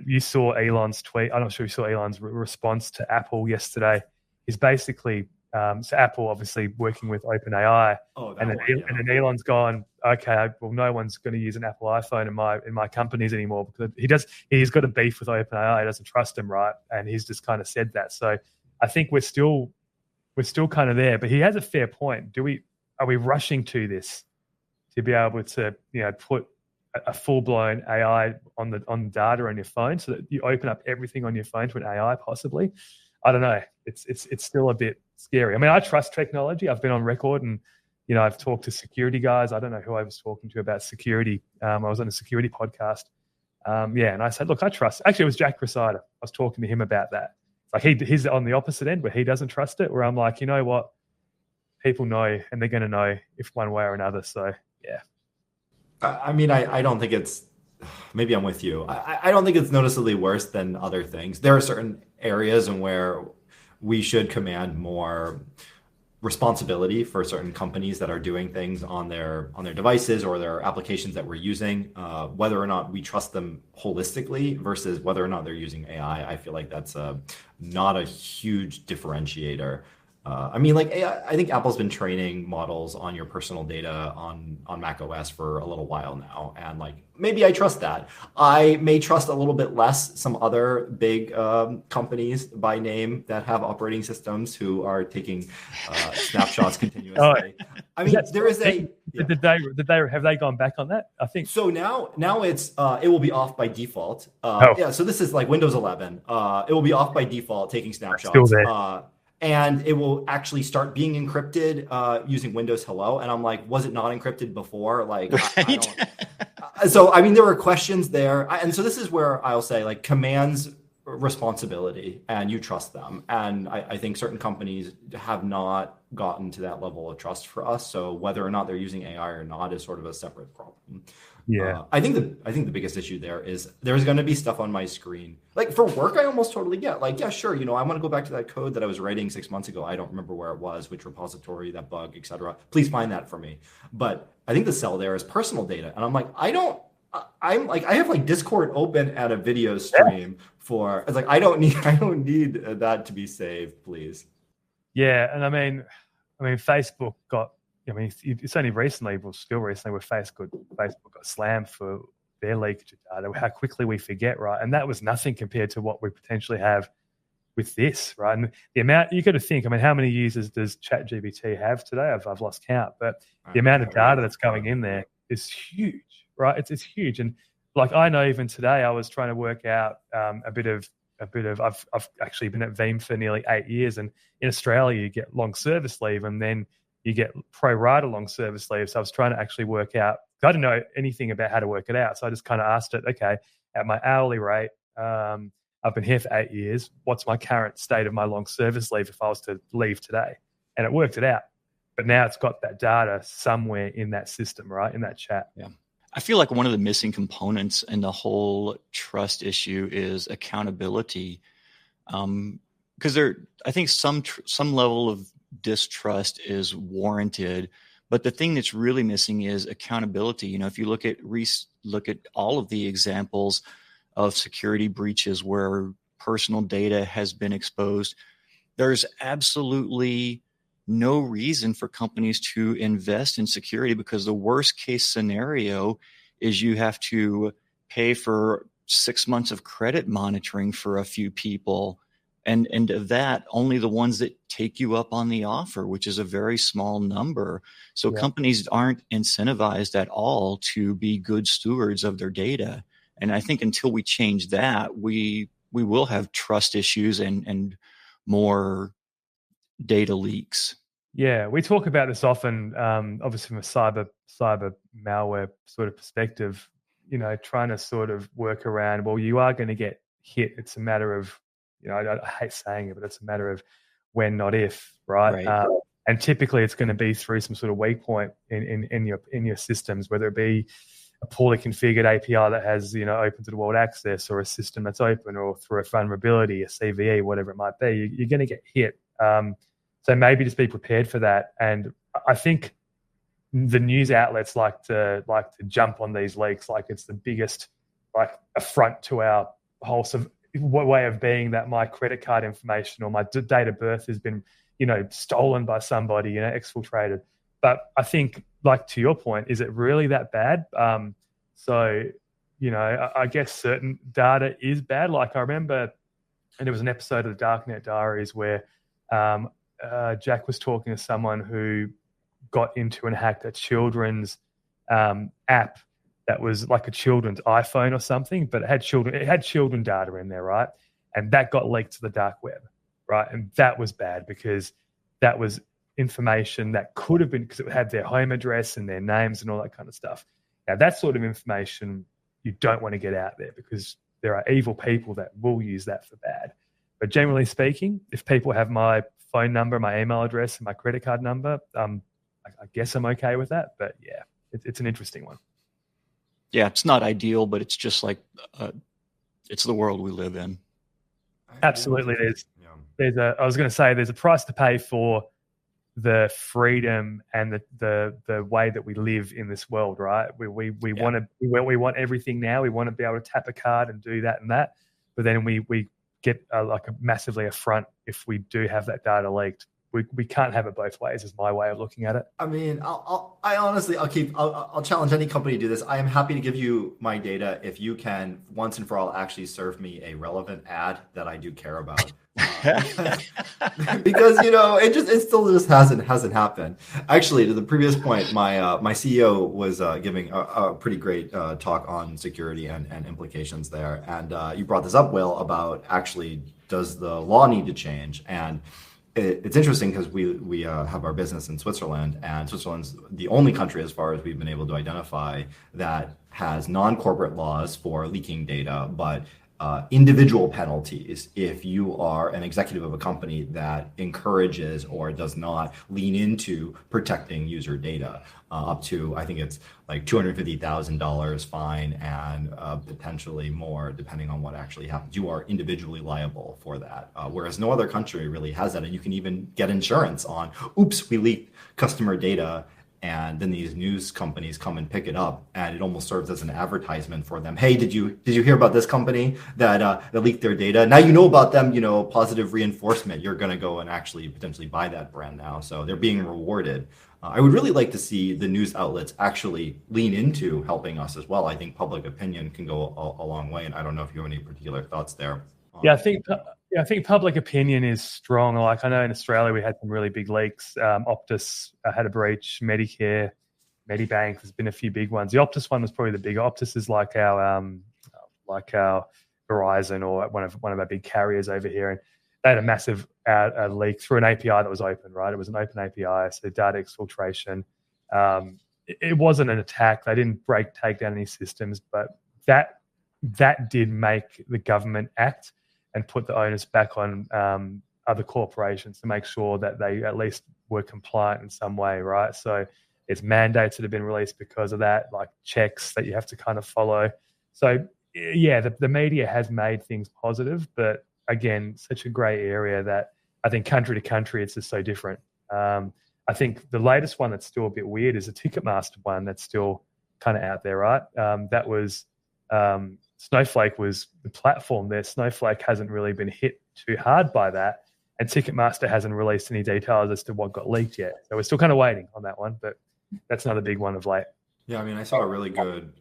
you saw Elon's tweet. I'm not sure you saw Elon's response to Apple yesterday. He's basically, so Apple obviously working with OpenAI, and then Elon's gone, okay, well, no one's going to use an Apple iPhone in my companies anymore, because he's got a beef with OpenAI. He doesn't trust them, right? And he's just kind of said that. So I think we're still kind of there, but he has a fair point. Are we rushing to this to be able to put a full-blown AI on the data on your phone so that you open up everything on your phone to an AI possibly? I don't know. It's still a bit scary. I mean, I trust technology. I've been on record and I've talked to security guys. I don't know who I was talking to about security. I was on a security podcast. And I said, look, I trust. Actually, it was Jack Crusader. I was talking to him about that. Like he's on the opposite end where he doesn't trust it, where I'm like, you know what? People know, and they're going to know if one way or another. So, yeah. I mean, I don't think it's, maybe I'm with you. I don't think it's noticeably worse than other things. There are certain areas in where we should command more responsibility for certain companies that are doing things on their devices or their applications that we're using, whether or not we trust them holistically versus whether or not they're using AI. I feel like that's not a huge differentiator. I mean, AI, I think Apple's been training models on your personal data on Mac OS for a little while now. And maybe I trust that. I may trust a little bit less some other big companies by name that have operating systems who are taking snapshots continuously. I mean, there is a... Yeah. Did they have they gone back on that? I think so. Now it's it will be off by default. Yeah. So this is like Windows 11. It will be off by default, taking snapshots. Still there. And it will actually start being encrypted using Windows Hello. And I'm like, was it not encrypted before? I don't. So, I mean, there were questions there. And so this is where I'll say commands responsibility and you trust them. And I think certain companies have not gotten to that level of trust for us. So whether or not they're using AI or not is sort of a separate problem. Yeah, I think the biggest issue there is there's going to be stuff on my screen. For work, I almost totally get. Yeah, sure. I want to go back to that code that I was writing 6 months ago. I don't remember where it was, which repository, that bug, etc. Please find that for me. But I think the sell there is personal data, and I'm like, I have Discord open at a video stream for. It's I don't need that to be saved, please. Yeah, and I mean, Facebook got. I mean, it's only recently, still recently, where Facebook got slammed for their leakage of data. How quickly we forget, right? And that was nothing compared to what we potentially have with this, right? And the amount you got to think. I mean, how many users does ChatGPT have today? I've lost count, but the amount of data that's going in there is huge, right? It's huge, and I know even today I was trying to work out a bit of. I've actually been at Veeam for nearly 8 years, and in Australia you get long service leave, and then you get pro rata long service leave. So I was trying to actually work out, I didn't know anything about how to work it out. So I just kind of asked it, okay, at my hourly rate, I've been here for 8 years. What's my current state of my long service leave if I was to leave today? And it worked it out. but now it's got that data somewhere in that system, right? In that chat. Yeah. I feel like one of the missing components in the whole trust issue is accountability. Because I think some level of distrust is warranted, but the thing that's really missing is accountability. You know, if you look at all of the examples of security breaches where personal data has been exposed, there's absolutely no reason for companies to invest in security, because the worst case scenario is you have to pay for 6 months of credit monitoring for a few people. And of that, only the ones that take you up on the offer, which is a very small number. So companies aren't incentivized at all to be good stewards of their data. And I think until we change that, we will have trust issues and more data leaks. Yeah, we talk about this often, obviously from a cyber malware sort of perspective, you know, trying to sort of work around, well, you are going to get hit. It's a matter of, you know, I hate saying it, but it's a matter of when, not if, right? And typically it's going to be through some sort of weak point in your systems, whether it be a poorly configured API that has, you know, open to the world access, or a system that's open, or through a vulnerability, a CVE, whatever it might be. You're going to get hit. So maybe just be prepared for that. And I think the news outlets like to jump on these leaks like it's the biggest like affront to our whole way of being, that my credit card information or my date of birth has been, you know, stolen by somebody, you know, exfiltrated. But I think, like to your point, is it really that bad? So, you know, I guess certain data is bad. Like I remember, and there was an episode of the Darknet Diaries where Jack was talking to someone who got into and hacked a children's app that was like a children's iPhone or something, but it had children data in there, right? And that got leaked to the dark web, right? And that was bad because that was information that could have been, because it had their home address and their names and all that kind of stuff. Now, that sort of information you don't want to get out there, because there are evil people that will use that for bad. But generally speaking, if people have my phone number, my email address, and my credit card number, I guess I'm okay with that. But yeah, it's an interesting one. Yeah, it's not ideal, but it's just like it's the world we live in. Absolutely, I was going to say there's a price to pay for the freedom and the way that we live in this world, right? We want everything now. We want to be able to tap a card and do that and that, but then we get like a massively affront if we do have that data leaked. We can't have it both ways, is my way of looking at it. I mean, I'll challenge any company to do this. I am happy to give you my data if you can once and for all actually serve me a relevant ad that I do care about. Because you know, it still hasn't happened. Actually, to the previous point, my CEO was giving a pretty great talk on security and implications there, and you brought this up, Will, about actually does the law need to change? And it's interesting because we have our business in Switzerland, and Switzerland's the only country, as far as we've been able to identify, that has non-corporate laws for leaking data, but individual penalties if you are an executive of a company that encourages or does not lean into protecting user data, up to, I think it's like $250,000 fine and potentially more depending on what actually happens. You are individually liable for that, whereas no other country really has that. And you can even get insurance on, oops, we leaked customer data. And then these news companies come and pick it up, and it almost serves as an advertisement for them. Hey, did you hear about this company that leaked their data? Now you know about them. You know, positive reinforcement. You're going to go and actually potentially buy that brand now. So they're being rewarded. I would really like to see the news outlets actually lean into helping us as well. I think public opinion can go a long way, and I don't know if you have any particular thoughts there. Yeah, I think public opinion is strong. Like I know in Australia we had some really big leaks. Optus had a breach. Medicare, Medibank. There's been a few big ones. The Optus one was probably the bigger. Optus is like our Verizon or one of our big carriers over here, and they had a massive leak through an API that was open. Right, it was an open API, so data exfiltration. It wasn't an attack. They didn't take down any systems, but that did make the government act and put the onus back on other corporations to make sure that they at least were compliant in some way, right? So there's mandates that have been released because of that, like checks that you have to kind of follow. So yeah, the media has made things positive, but again, such a grey area that I think country to country, it's just so different. I think the latest one that's still a bit weird is the Ticketmaster one that's still kind of out there, right? That was Snowflake was the platform there. Snowflake hasn't really been hit too hard by that, and Ticketmaster hasn't released any details as to what got leaked yet. So we're still kind of waiting on that one, but that's another big one of late. Yeah, I mean, I saw a really good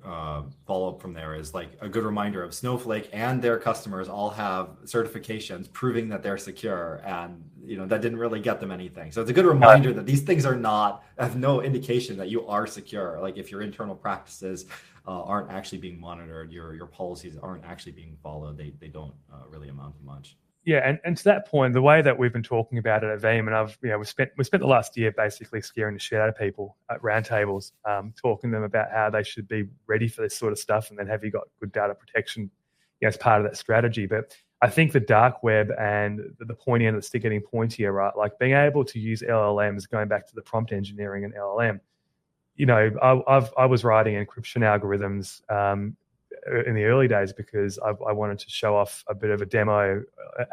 follow-up from there is like a good reminder of Snowflake and their customers all have certifications proving that they're secure, and that didn't really get them anything. So it's a good reminder that these things have no indication that you are secure. Like if your internal practices aren't actually being monitored, your policies aren't actually being followed, they don't really amount to much. Yeah, and to that point, the way that we've been talking about it at Veeam, and we spent the last year basically scaring the shit out of people at roundtables, talking to them about how they should be ready for this sort of stuff, and then have you got good data protection as part of that strategy. But I think the dark web and the pointy end of the stick getting pointier, right? Like being able to use LLMs, going back to the prompt engineering and LLM. I was writing encryption algorithms in the early days because I wanted to show off a bit of a demo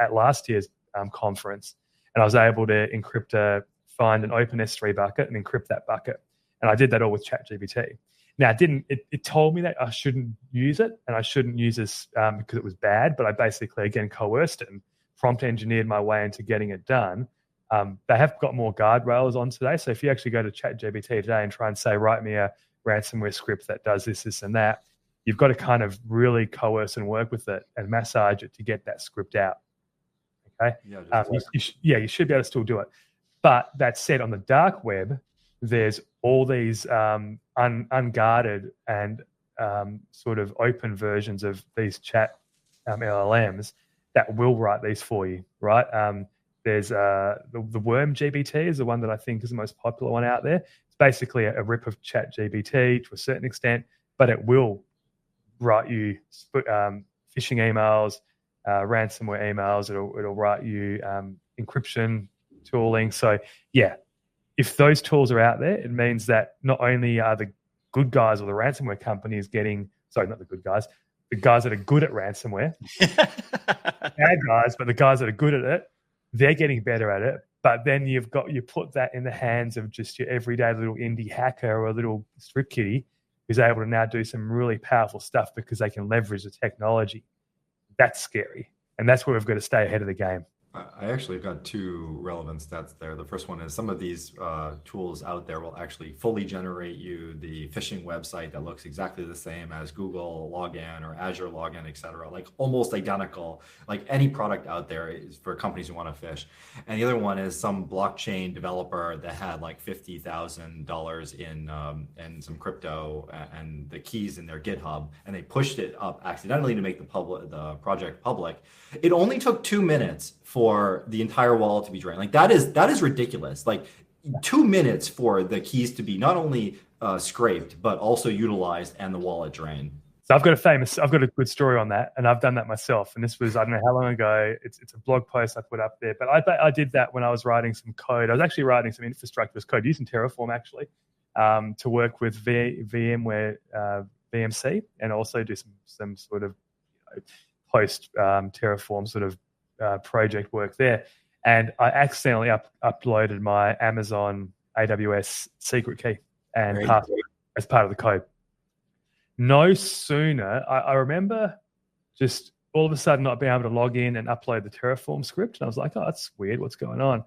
at last year's conference, and I was able to find an open S3 bucket and encrypt that bucket, and I did that all with ChatGPT. Now it told me that I shouldn't use it and I shouldn't use this because it was bad, but I basically again coerced it and prompt engineered my way into getting it done. They have got more guardrails on today, so if you actually go to ChatGPT today and try and say write me a ransomware script that does this and that, you've got to kind of really coerce and work with it and massage it to get that script out. Okay. Yeah, you should be able to still do it. But that said, on the dark web, there's all these unguarded and sort of open versions of these chat LLMs that will write these for you, right? There's the Worm GPT is the one that I think is the most popular one out there. It's basically a rip of ChatGPT to a certain extent, but it will write you phishing emails, ransomware emails. It'll write you encryption tooling. So yeah, if those tools are out there, it means that not only are the good guys or the ransomware companies not the good guys, the guys that are good at ransomware, bad guys, but the guys that are good at it, they're getting better at it. But then you put that in the hands of just your everyday little indie hacker or a little script kiddie who's able to now do some really powerful stuff because they can leverage the technology. That's scary. And that's where we've got to stay ahead of the game. I actually got two relevant stats there. The first one is some of these tools out there will actually fully generate you the phishing website that looks exactly the same as Google login or Azure login, et cetera, like almost identical, like any product out there is for companies who want to phish. And the other one is some blockchain developer that had like $50,000 in some crypto and the keys in their GitHub, and they pushed it up accidentally to make the project public. It only took 2 minutes for the entire wallet to be drained. Like that is ridiculous. Like 2 minutes for the keys to be not only scraped, but also utilized and the wallet drained. So I've got a good story on that, and I've done that myself. And this was, I don't know how long ago. It's a blog post I put up there, but I did that when I was writing some code. I was actually writing some infrastructure as code using Terraform actually to work with VMware VMC and also do some sort of post Terraform sort of project work there. And I accidentally uploaded my Amazon AWS secret key and password as part of the code. No sooner, I remember just all of a sudden not being able to log in and upload the Terraform script. And I was like, oh, that's weird. What's going on?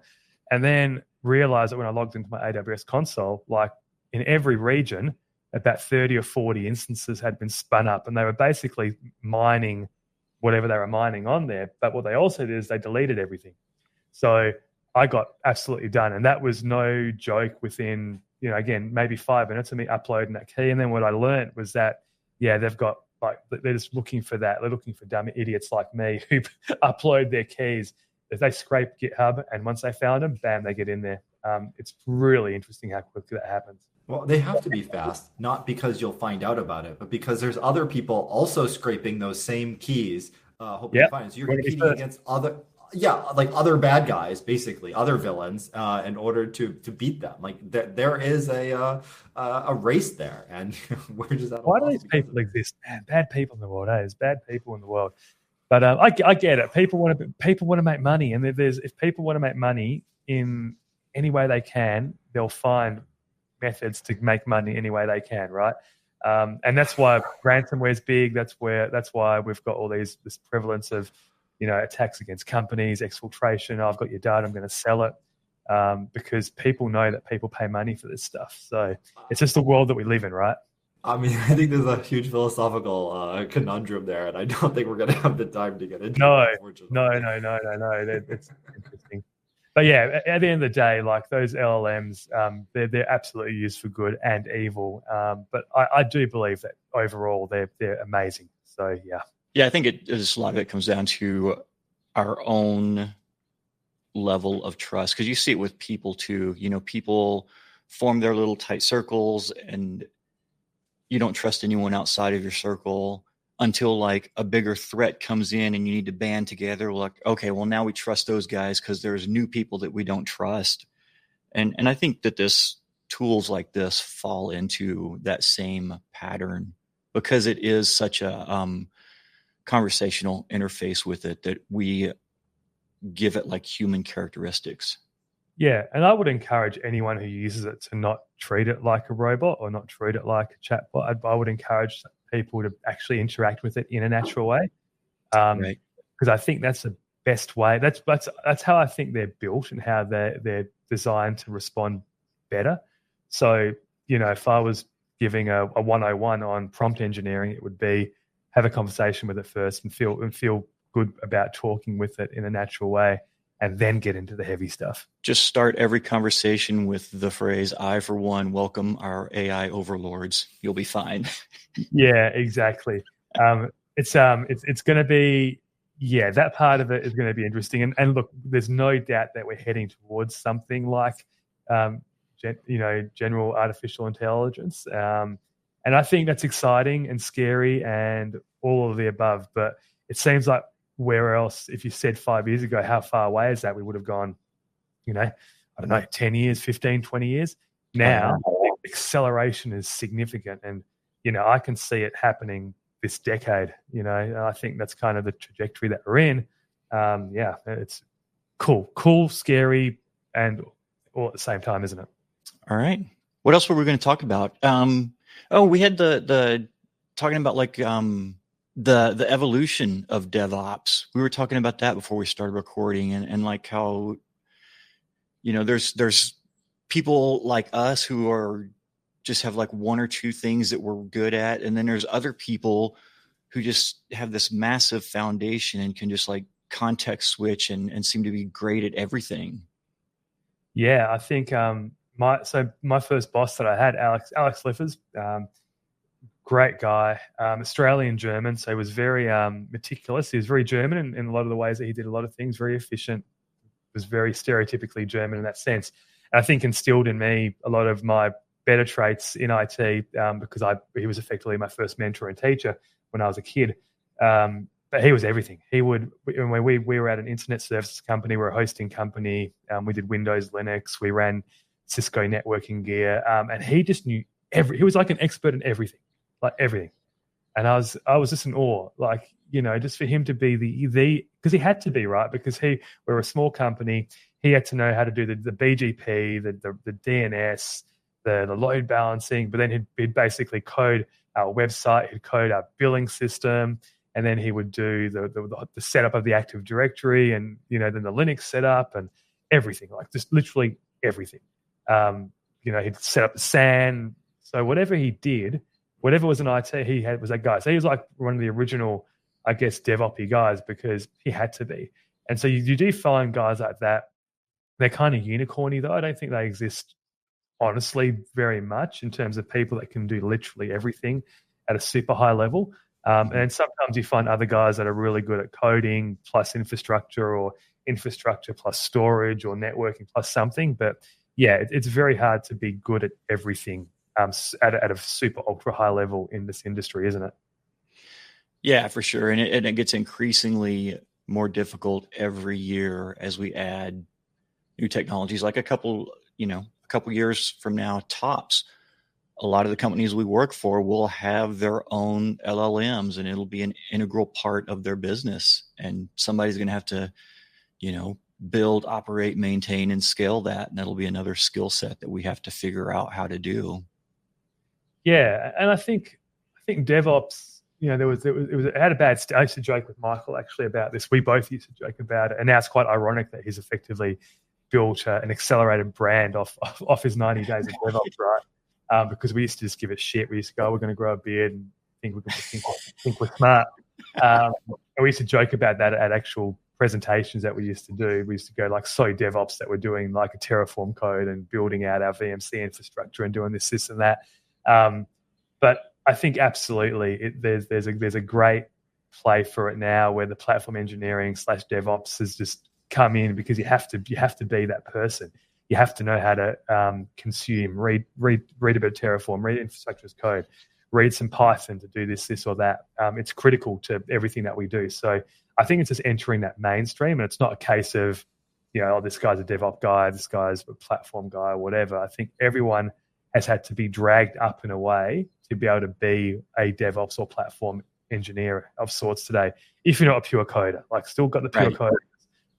And then realized that when I logged into my AWS console, like in every region, about 30 or 40 instances had been spun up, and they were basically mining whatever they were mining on there. But what they also did is they deleted everything. So I got absolutely done. And that was no joke within, again, maybe 5 minutes of me uploading that key. And then what I learned was that, they've got they're just looking for that. They're looking for dumb idiots like me who upload their keys. If they scrape GitHub and once they found them, bam, they get in there. It's really interesting how quickly that happens. Well, they have to be fast, not because you'll find out about it, but because there's other people also scraping those same keys, hoping to find it. So you're competing against other. yeah, like other bad guys, basically other villains, in order to beat them. Like there is a race there, and we're just at a Why do loss these because of people it. exist? Man, bad people in the world. There's bad people in the world. But I get it. People want to make money, and if people want to make money in any way they can, they'll find methods to make money any way they can, right? And that's why ransomware is big. That's why we've got all this prevalence of, attacks against companies, exfiltration. I've got your data, I'm going to sell it, because people know that people pay money for this stuff. So it's just the world that we live in, right? I mean, I think there's a huge philosophical conundrum there, and I don't think we're going to have the time to get into it, No, unfortunately. no. It's interesting. But yeah, at the end of the day, like those LLMs, they're absolutely used for good and evil. But I do believe that overall they're amazing. So yeah. Yeah, I think a lot of it comes down to our own level of trust, because you see it with people too. People form their little tight circles, and you don't trust anyone outside of your circle until like a bigger threat comes in and you need to band together. Like, okay, well now we trust those guys because there's new people that we don't trust. And I think that tools like this fall into that same pattern, because it is such a conversational interface with it that we give it like human characteristics. Yeah, and I would encourage anyone who uses it to not treat it like a robot or not treat it like a chatbot. I would encourage people to actually interact with it in a natural way, Right. because I think that's the best way. That's how I think they're built and how they're designed to respond better. So, if I was giving a 101 on prompt engineering, it would be have a conversation with it first and feel good about talking with it in a natural way, and then get into the heavy stuff. Just start every conversation with the phrase, "I, for one, welcome our AI overlords." You'll be fine. Yeah, exactly. It's going to be, that part of it is going to be interesting. And look, there's no doubt that we're heading towards something like, general artificial intelligence. And I think that's exciting and scary and all of the above. But it seems like where else, if you said 5 years ago, how far away is that? We would have gone, I don't know, 10 years, 15, 20 years. Now, acceleration is significant. And, I can see it happening this decade. I think that's kind of the trajectory that we're in. It's cool, scary, and all at the same time, isn't it? All right. What else were we going to talk about? We had the talking about like the evolution of DevOps. We were talking about that before we started recording, and like how, there's people like us who are just have like one or two things that we're good at. And then there's other people who just have this massive foundation and can just like context switch and seem to be great at everything. Yeah, I think my first boss that I had, Alex Liffers, great guy, Australian German, so he was very meticulous. He was very German in a lot of the ways that he did a lot of things, very efficient, was very stereotypically German in that sense. And I think instilled in me a lot of my better traits in IT, because he was effectively my first mentor and teacher when I was a kid. But he was everything. When we were at an internet services company, we're a hosting company. We did Windows, Linux. We ran Cisco networking gear, and he just knew he was like an expert in everything, like everything. And I was just in awe, like, just for him to be the because he had to be, right, because we're a small company. He had to know how to do the BGP, the DNS, the load balancing, but then he'd basically code our website, he'd code our billing system, and then he would do the setup of the Active Directory, and then the Linux setup and everything, like just literally everything. He'd set up the SAN. So whatever he did, whatever was in IT, he was that guy. So he was like one of the original, I guess, DevOps guys, because he had to be. And so you do find guys like that. They're kind of unicorny, though. I don't think they exist, honestly, very much in terms of people that can do literally everything at a super high level. And sometimes you find other guys that are really good at coding plus infrastructure, or infrastructure plus storage, or networking plus something. But yeah, it's very hard to be good at everything at a super ultra high level in this industry, isn't it? Yeah, for sure. And it gets increasingly more difficult every year as we add new technologies. Like a couple years from now, tops, a lot of the companies we work for will have their own LLMs, and it'll be an integral part of their business. And somebody's going to have to, build, operate, maintain, and scale that. And that'll be another skill set that we have to figure out how to do. Yeah, and I think DevOps, it had a bad stage. I used to joke with Michael actually about this. We both used to joke about it, and now it's quite ironic that he's effectively built an accelerated brand off his 90 days of DevOps, right? Because we used to just give it shit. We used to go, we're going to grow a beard and think we're smart. And we used to joke about that at actual presentations that we used to do. We used to go like so DevOps that we're doing like a Terraform code and building out our VMC infrastructure and doing this and that. But I think absolutely there's a great play for it now where the platform engineering / DevOps has just come in, because you have to be that person. You have to know how to consume, read a bit of Terraform, read infrastructure as code, read some Python to do this or that. It's critical to everything that we do. So I think it's just entering that mainstream, and it's not a case of, this guy's a DevOps guy, this guy's a platform guy, or whatever. I think everyone has had to be dragged up in a way to be able to be a DevOps or platform engineer of sorts today. If you're not a pure coder, like still got the pure coders,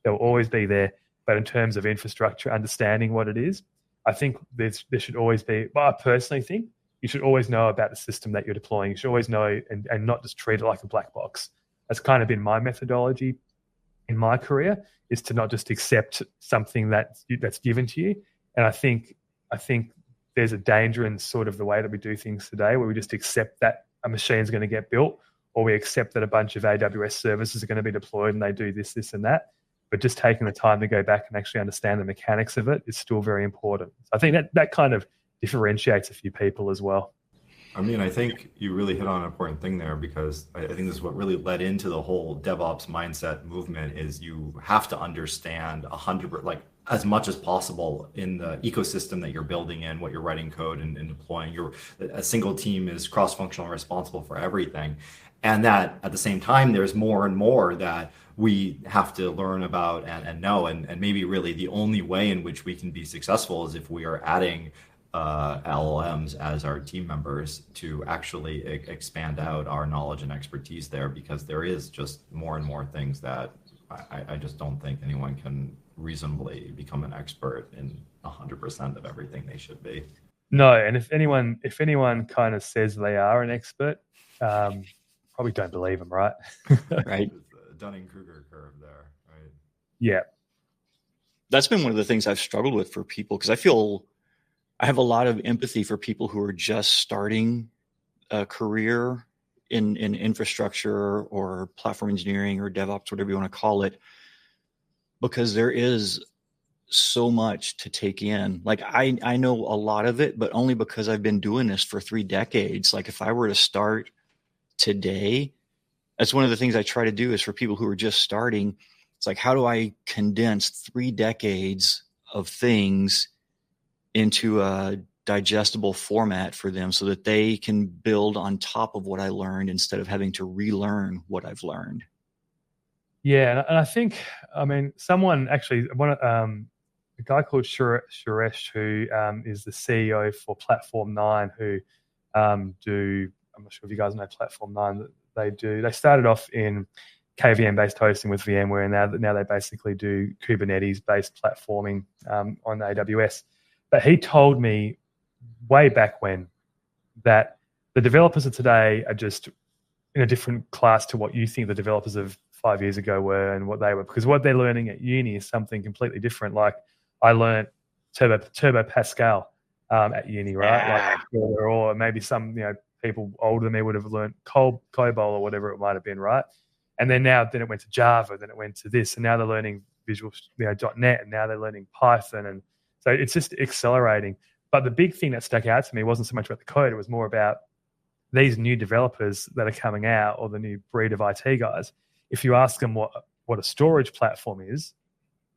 they'll always be there. But in terms of infrastructure, understanding what it is, I think there should always be, well, I personally think you should always know about the system that you're deploying. You should always know and not just treat it like a black box. That's kind of been my methodology in my career, is to not just accept something that's given to you. And I think there's a danger in sort of the way that we do things today, where we just accept that a machine's going to get built, or we accept that a bunch of AWS services are going to be deployed and they do this and that. But just taking the time to go back and actually understand the mechanics of it is still very important. I think that kind of differentiates a few people as well. I mean, I think you really hit on an important thing there, because I think this is what really led into the whole DevOps mindset movement. Is you have to understand 100%, like as much as possible in the ecosystem that you're building in, what you're writing code and deploying. A single team is cross-functional, responsible for everything, and that at the same time, there's more and more that we have to learn about and know, and maybe really the only way in which we can be successful is if we are adding LLMs as our team members to actually expand out our knowledge and expertise there, because there is just more and more things that I just don't think anyone can reasonably become an expert in 100% of everything they should be. No, and if anyone kind of says they are an expert, probably don't believe them, right? Right. The Dunning-Kruger curve there, right? Yeah. That's been one of the things I've struggled with for people, because I feel I have a lot of empathy for people who are just starting a career in infrastructure or platform engineering or DevOps, whatever you want to call it, because there is so much to take in. Like I know a lot of it, but only because I've been doing this for 3 decades. Like if I were to start today, that's one of the things I try to do is for people who are just starting. It's like, how do I condense 3 decades of things into a digestible format for them so that they can build on top of what I learned instead of having to relearn what I've learned. Yeah, and I think, I mean, someone actually, a guy called Suresh, who is the CEO for Platform 9, who I'm not sure if you guys know Platform 9, they started off in KVM-based hosting with VMware, and now they basically do Kubernetes-based platforming on AWS. But he told me way back when that the developers of today are just in a different class to what you think the developers of 5 years ago were and what they were, because what they're learning at uni is something completely different. Like I learned Turbo Pascal at uni, right? Yeah. Like, or maybe some people older than me would have learned COBOL or whatever it might have been, right? And then it went to Java, then it went to this, and now they're learning Visual .NET, and now they're learning Python, and so it's just accelerating. But the big thing that stuck out to me wasn't so much about the code; it was more about these new developers that are coming out, or the new breed of IT guys. If you ask them what a storage platform is,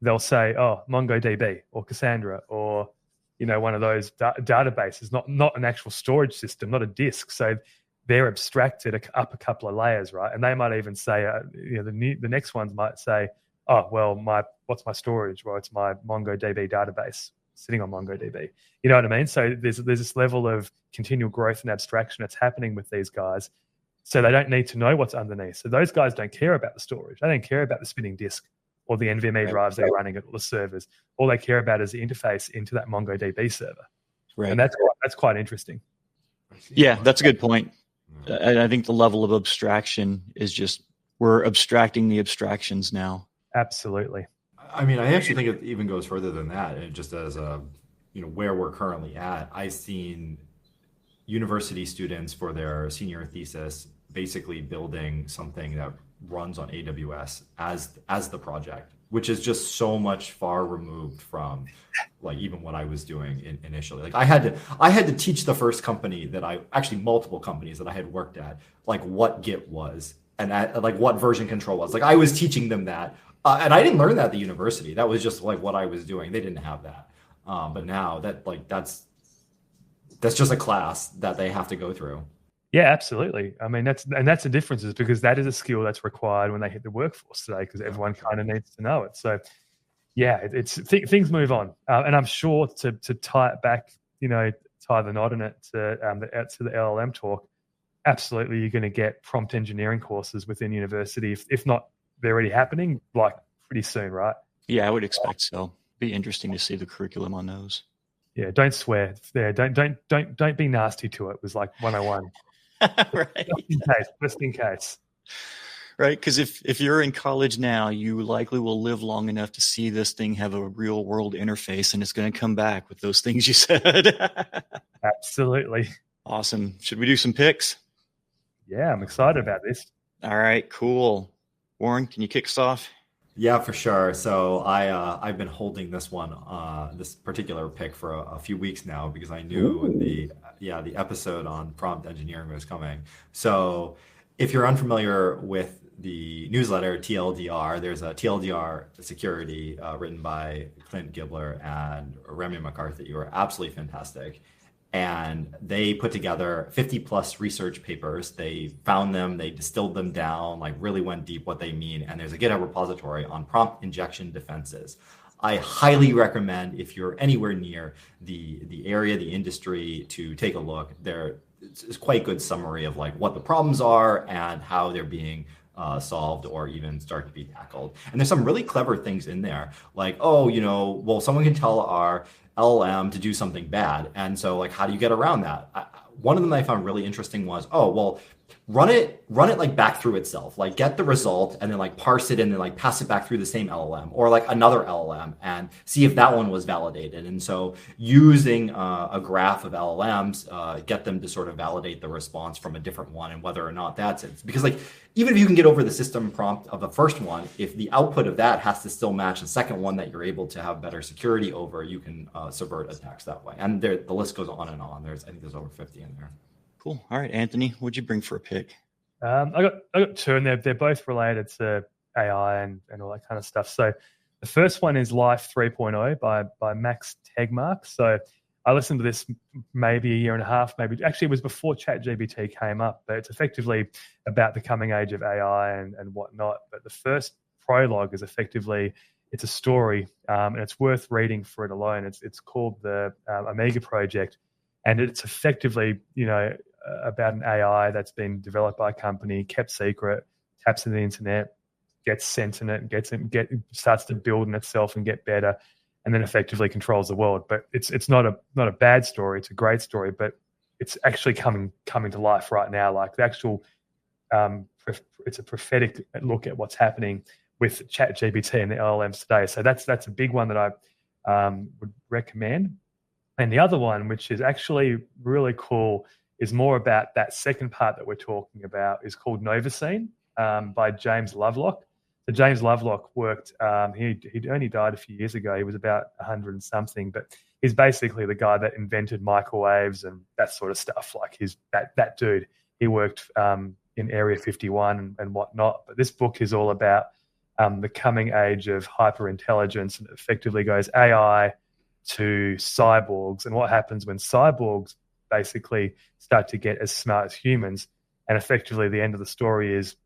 they'll say, "Oh, MongoDB or Cassandra or one of those databases, not an actual storage system, not a disk." So they're abstracted up a couple of layers, right? And they might even say, the next ones might say, oh, well, what's my storage? Well, it's my MongoDB database sitting on MongoDB. You know what I mean? So there's this level of continual growth and abstraction that's happening with these guys. So they don't need to know what's underneath. So those guys don't care about the storage. They don't care about the spinning disk or the NVMe drives they're running at, or the servers. All they care about is the interface into that MongoDB server. Right. And that's quite interesting. Yeah, that's a good point. I think the level of abstraction is just, we're abstracting the abstractions now. Absolutely. I mean, I actually think it even goes further than that. And just as where we're currently at, I've seen university students for their senior thesis basically building something that runs on AWS as the project, which is just so much far removed from like even what I was doing initially. Like I had to teach the first company multiple companies that I had worked at, like what Git was and like what version control was. Like I was teaching them that. And I didn't learn that at the university. That was just like what I was doing. They didn't have that. But now that's just a class that they have to go through. Yeah, absolutely. I mean, that's the difference, is because that is a skill that's required when they hit the workforce today, because everyone kind of needs to know it. So yeah, things move on. And I'm sure to tie it back, tie the knot in it to the LLM talk, absolutely you're going to get prompt engineering courses within university, if not, they're already happening like pretty soon, right? Yeah, I would expect so. Be interesting to see the curriculum on those. Yeah, don't swear. Yeah, don't be nasty to it. It was like 101. Right. Just in case. Right, because if you're in college now, you likely will live long enough to see this thing have a real world interface, and it's going to come back with those things you said. Absolutely. Awesome. Should we do some picks? Yeah, I'm excited about this. All right, cool. Warren, can you kick us off? Yeah, for sure. So I've been holding this particular pick for a few weeks now, because I knew the episode on prompt engineering was coming. So if you're unfamiliar with the newsletter TLDR, there's a TLDR security written by Clint Gibler and Remy McCarthy, who are absolutely fantastic. And they put together 50 plus research papers. They found them, they distilled them down, like really went deep what they mean. And there's a GitHub repository on prompt injection defenses. I highly recommend, if you're anywhere near the area, the industry, to take a look. It's quite good summary of like what the problems are and how they're being solved or even start to be tackled. And there's some really clever things in there, like, someone can tell our LLM to do something bad. And so like, how do you get around that? One of them I found really interesting was, run it like back through itself, like get the result and then like parse it and then like pass it back through the same LLM or like another LLM and see if that one was validated. And so using a graph of LLMs, get them to sort of validate the response from a different one and whether or not that's it. Because like, even if you can get over the system prompt of the first one, if the output of that has to still match the second one that you're able to have better security over, you can subvert attacks that way. And the list goes on and on. I think there's over 50 in there. Cool. All right, Anthony, what'd you bring for a pick? I got two, and they're both related to AI and all that kind of stuff. So the first one is Life 3.0 by Max Tegmark. So I listened to this maybe a year and a half, actually it was before ChatGPT came up, but it's effectively about the coming age of AI and whatnot. But the first prologue is effectively, it's a story, and it's worth reading for it alone. It's called the Omega Project, and it's effectively, about an AI that's been developed by a company, kept secret, taps into the internet, gets sentient, starts to build in itself and get better, and then effectively controls the world. But it's not a bad story. It's a great story, but it's actually coming to life right now. Like the actual, it's a prophetic look at what's happening with ChatGPT and the LLMs today. So that's a big one that I would recommend. And the other one, which is actually really cool, is more about that second part that we're talking about, is called Novacine by James Lovelock. So James Lovelock worked, he'd only died a few years ago. He was about 100 and something, but he's basically the guy that invented microwaves and that sort of stuff. Like that dude, he worked in Area 51 and whatnot. But this book is all about the coming age of hyperintelligence, and it effectively goes AI to cyborgs and what happens when cyborgs basically start to get as smart as humans. And effectively, the end of the story is,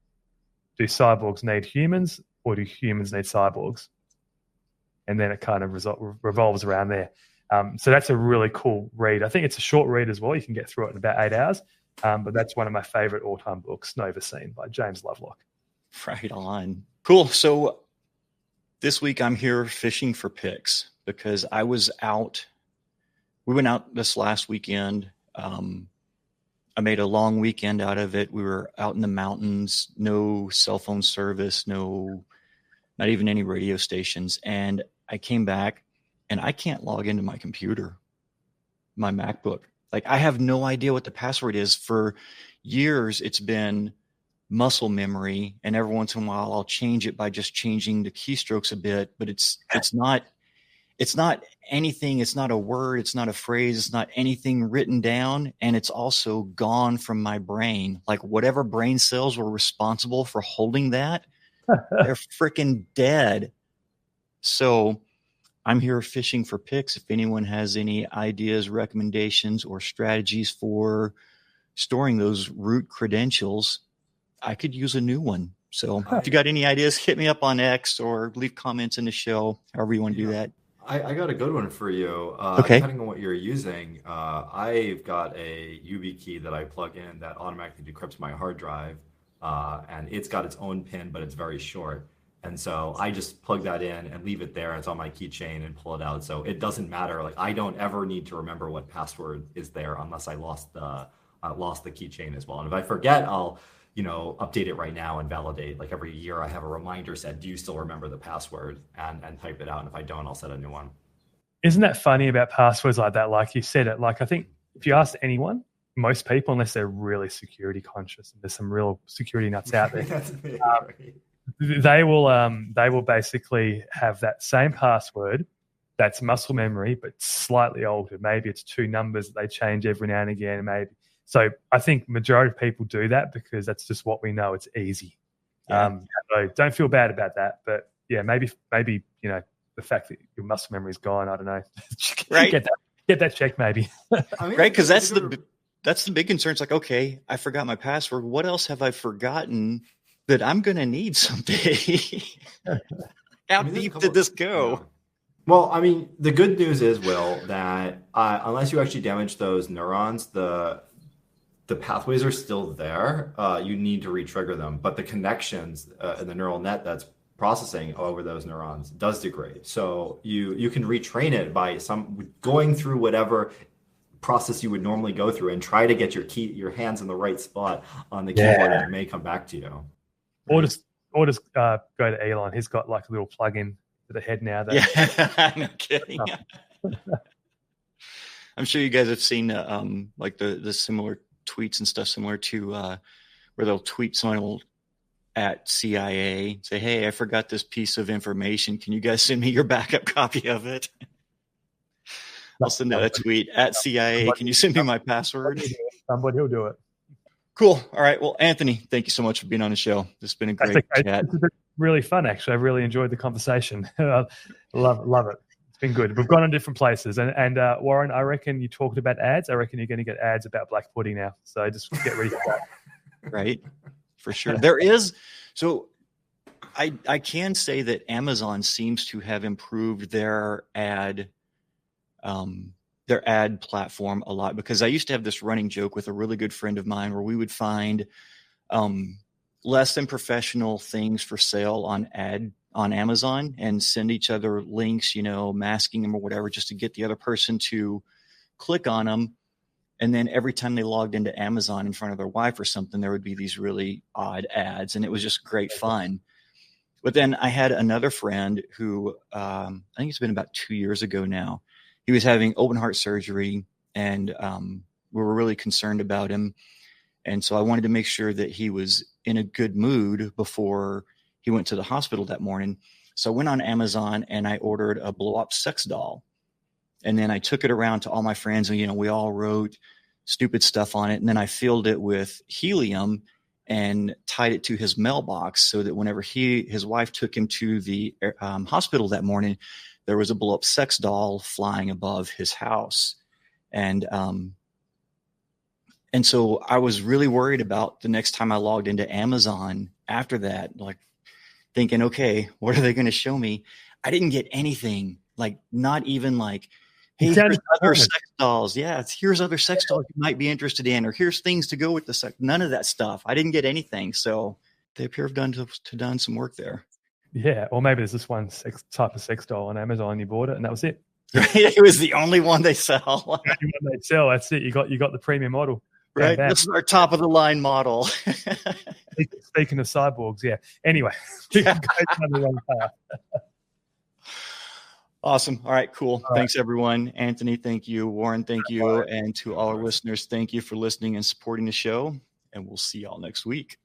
do cyborgs need humans or do humans need cyborgs? And then it kind of revolves around there. So that's a really cool read. I think it's a short read as well. You can get through it in about 8 hours. But that's one of my favorite all-time books, Nova Scene by James Lovelock. Right on. Cool. So this week I'm here fishing for picks because I was out. We went out this last weekend. I made a long weekend out of it. We were out in the mountains, no cell phone service, not even any radio stations. And I came back and I can't log into my computer, my MacBook. Like, I have no idea what the password is. For years, it's been muscle memory, and every once in a while I'll change it by just changing the keystrokes a bit, but it's not anything. It's not a word. It's not a phrase. It's not anything written down. And it's also gone from my brain. Like, whatever brain cells were responsible for holding that, they're freaking dead. So I'm here fishing for picks. If anyone has any ideas, recommendations, or strategies for storing those root credentials, I could use a new one. So if you got any ideas, hit me up on X or leave comments in the show, however you want to do that. I got a good one for you. Okay. Depending on what you're using, I've got a YubiKey that I plug in that automatically decrypts my hard drive. And it's got its own pin, but it's very short. And so I just plug that in and leave it there. It's on my keychain and pull it out. So it doesn't matter. Like, I don't ever need to remember what password is there unless I lost the keychain as well. And if I forget, I'll update it right now and validate. Like, every year I have a reminder set, do you still remember the password, and type it out. And if I don't, I'll set a new one. Isn't that funny about passwords like that? Like you said it, like, I think if you ask anyone, most people, unless they're really security conscious, and there's some real security nuts out there, they will basically have that same password that's muscle memory, but slightly older. Maybe it's 2 numbers that they change every now and again, maybe. So I think majority of people do that because that's just what we know. It's easy. Yeah. So don't feel bad about that. But yeah, maybe the fact that your muscle memory is gone, I don't know. Right. Get that checked maybe. Right, because that's the big concern. It's like, okay, I forgot my password. What else have I forgotten that I'm going to need someday? How deep did this go? Yeah. Well, I mean, the good news is, Will, that unless you actually damage those neurons, the pathways are still there. You need to re-trigger them, but the connections in the neural net that's processing over those neurons does degrade. So you can retrain it by going through whatever process you would normally go through and try to get your hands in the right spot on the keyboard, and it may come back to you. Or just go to Elon. He's got like a little plug-in to the head now. No kidding. I'm sure you guys have seen like the similar tweets and stuff similar to where they'll tweet someone at CIA, say, hey, I forgot this piece of information. Can you guys send me your backup copy of it? I'll send out a tweet at CIA. Can you send me my password? Somebody will do it. Cool. All right. Well, Anthony, thank you so much for being on the show. This has been a great chat. It's been really fun, actually. I really enjoyed the conversation. Love it. It's been good. We've gone on different places. And Warren, I reckon you talked about ads. I reckon you're going to get ads about black pudding now. So just get ready for that. Right. For sure. There is. So I can say that Amazon seems to have improved their ad platform a lot, because I used to have this running joke with a really good friend of mine where we would find less than professional things for sale on Amazon and send each other links, masking them or whatever, just to get the other person to click on them. And then every time they logged into Amazon in front of their wife or something, there would be these really odd ads, and it was just great fun. But then I had another friend who, I think it's been about 2 years ago now. He was having open heart surgery, and we were really concerned about him. And so I wanted to make sure that he was in a good mood before he went to the hospital that morning. So I went on Amazon and I ordered a blow-up sex doll. And then I took it around to all my friends, and, we all wrote stupid stuff on it. And then I filled it with helium and tied it to his mailbox so that whenever his wife took him to the hospital that morning, there was a blow-up sex doll flying above his house. And And so I was really worried about the next time I logged into Amazon after that, like thinking, okay, what are they going to show me? I didn't get anything, like not even like, hey, here's other sex dolls. Yeah, here's other sex dolls you might be interested in, or here's things to go with the sex. None of that stuff. I didn't get anything. So they appear to have done some work there. Yeah, or maybe there's this one type of sex doll on Amazon. You bought it, and that was it. Right? It was the only one they sell. The only one they sell. That's it. You got the premium model. Right. Bam, bam. This is our top of the line model. Speaking of cyborgs, yeah. Anyway, awesome. All right, cool. Thanks, everyone. Anthony, thank you. Warren, thank you. And to all our listeners, thank you for listening and supporting the show. And we'll see y'all next week.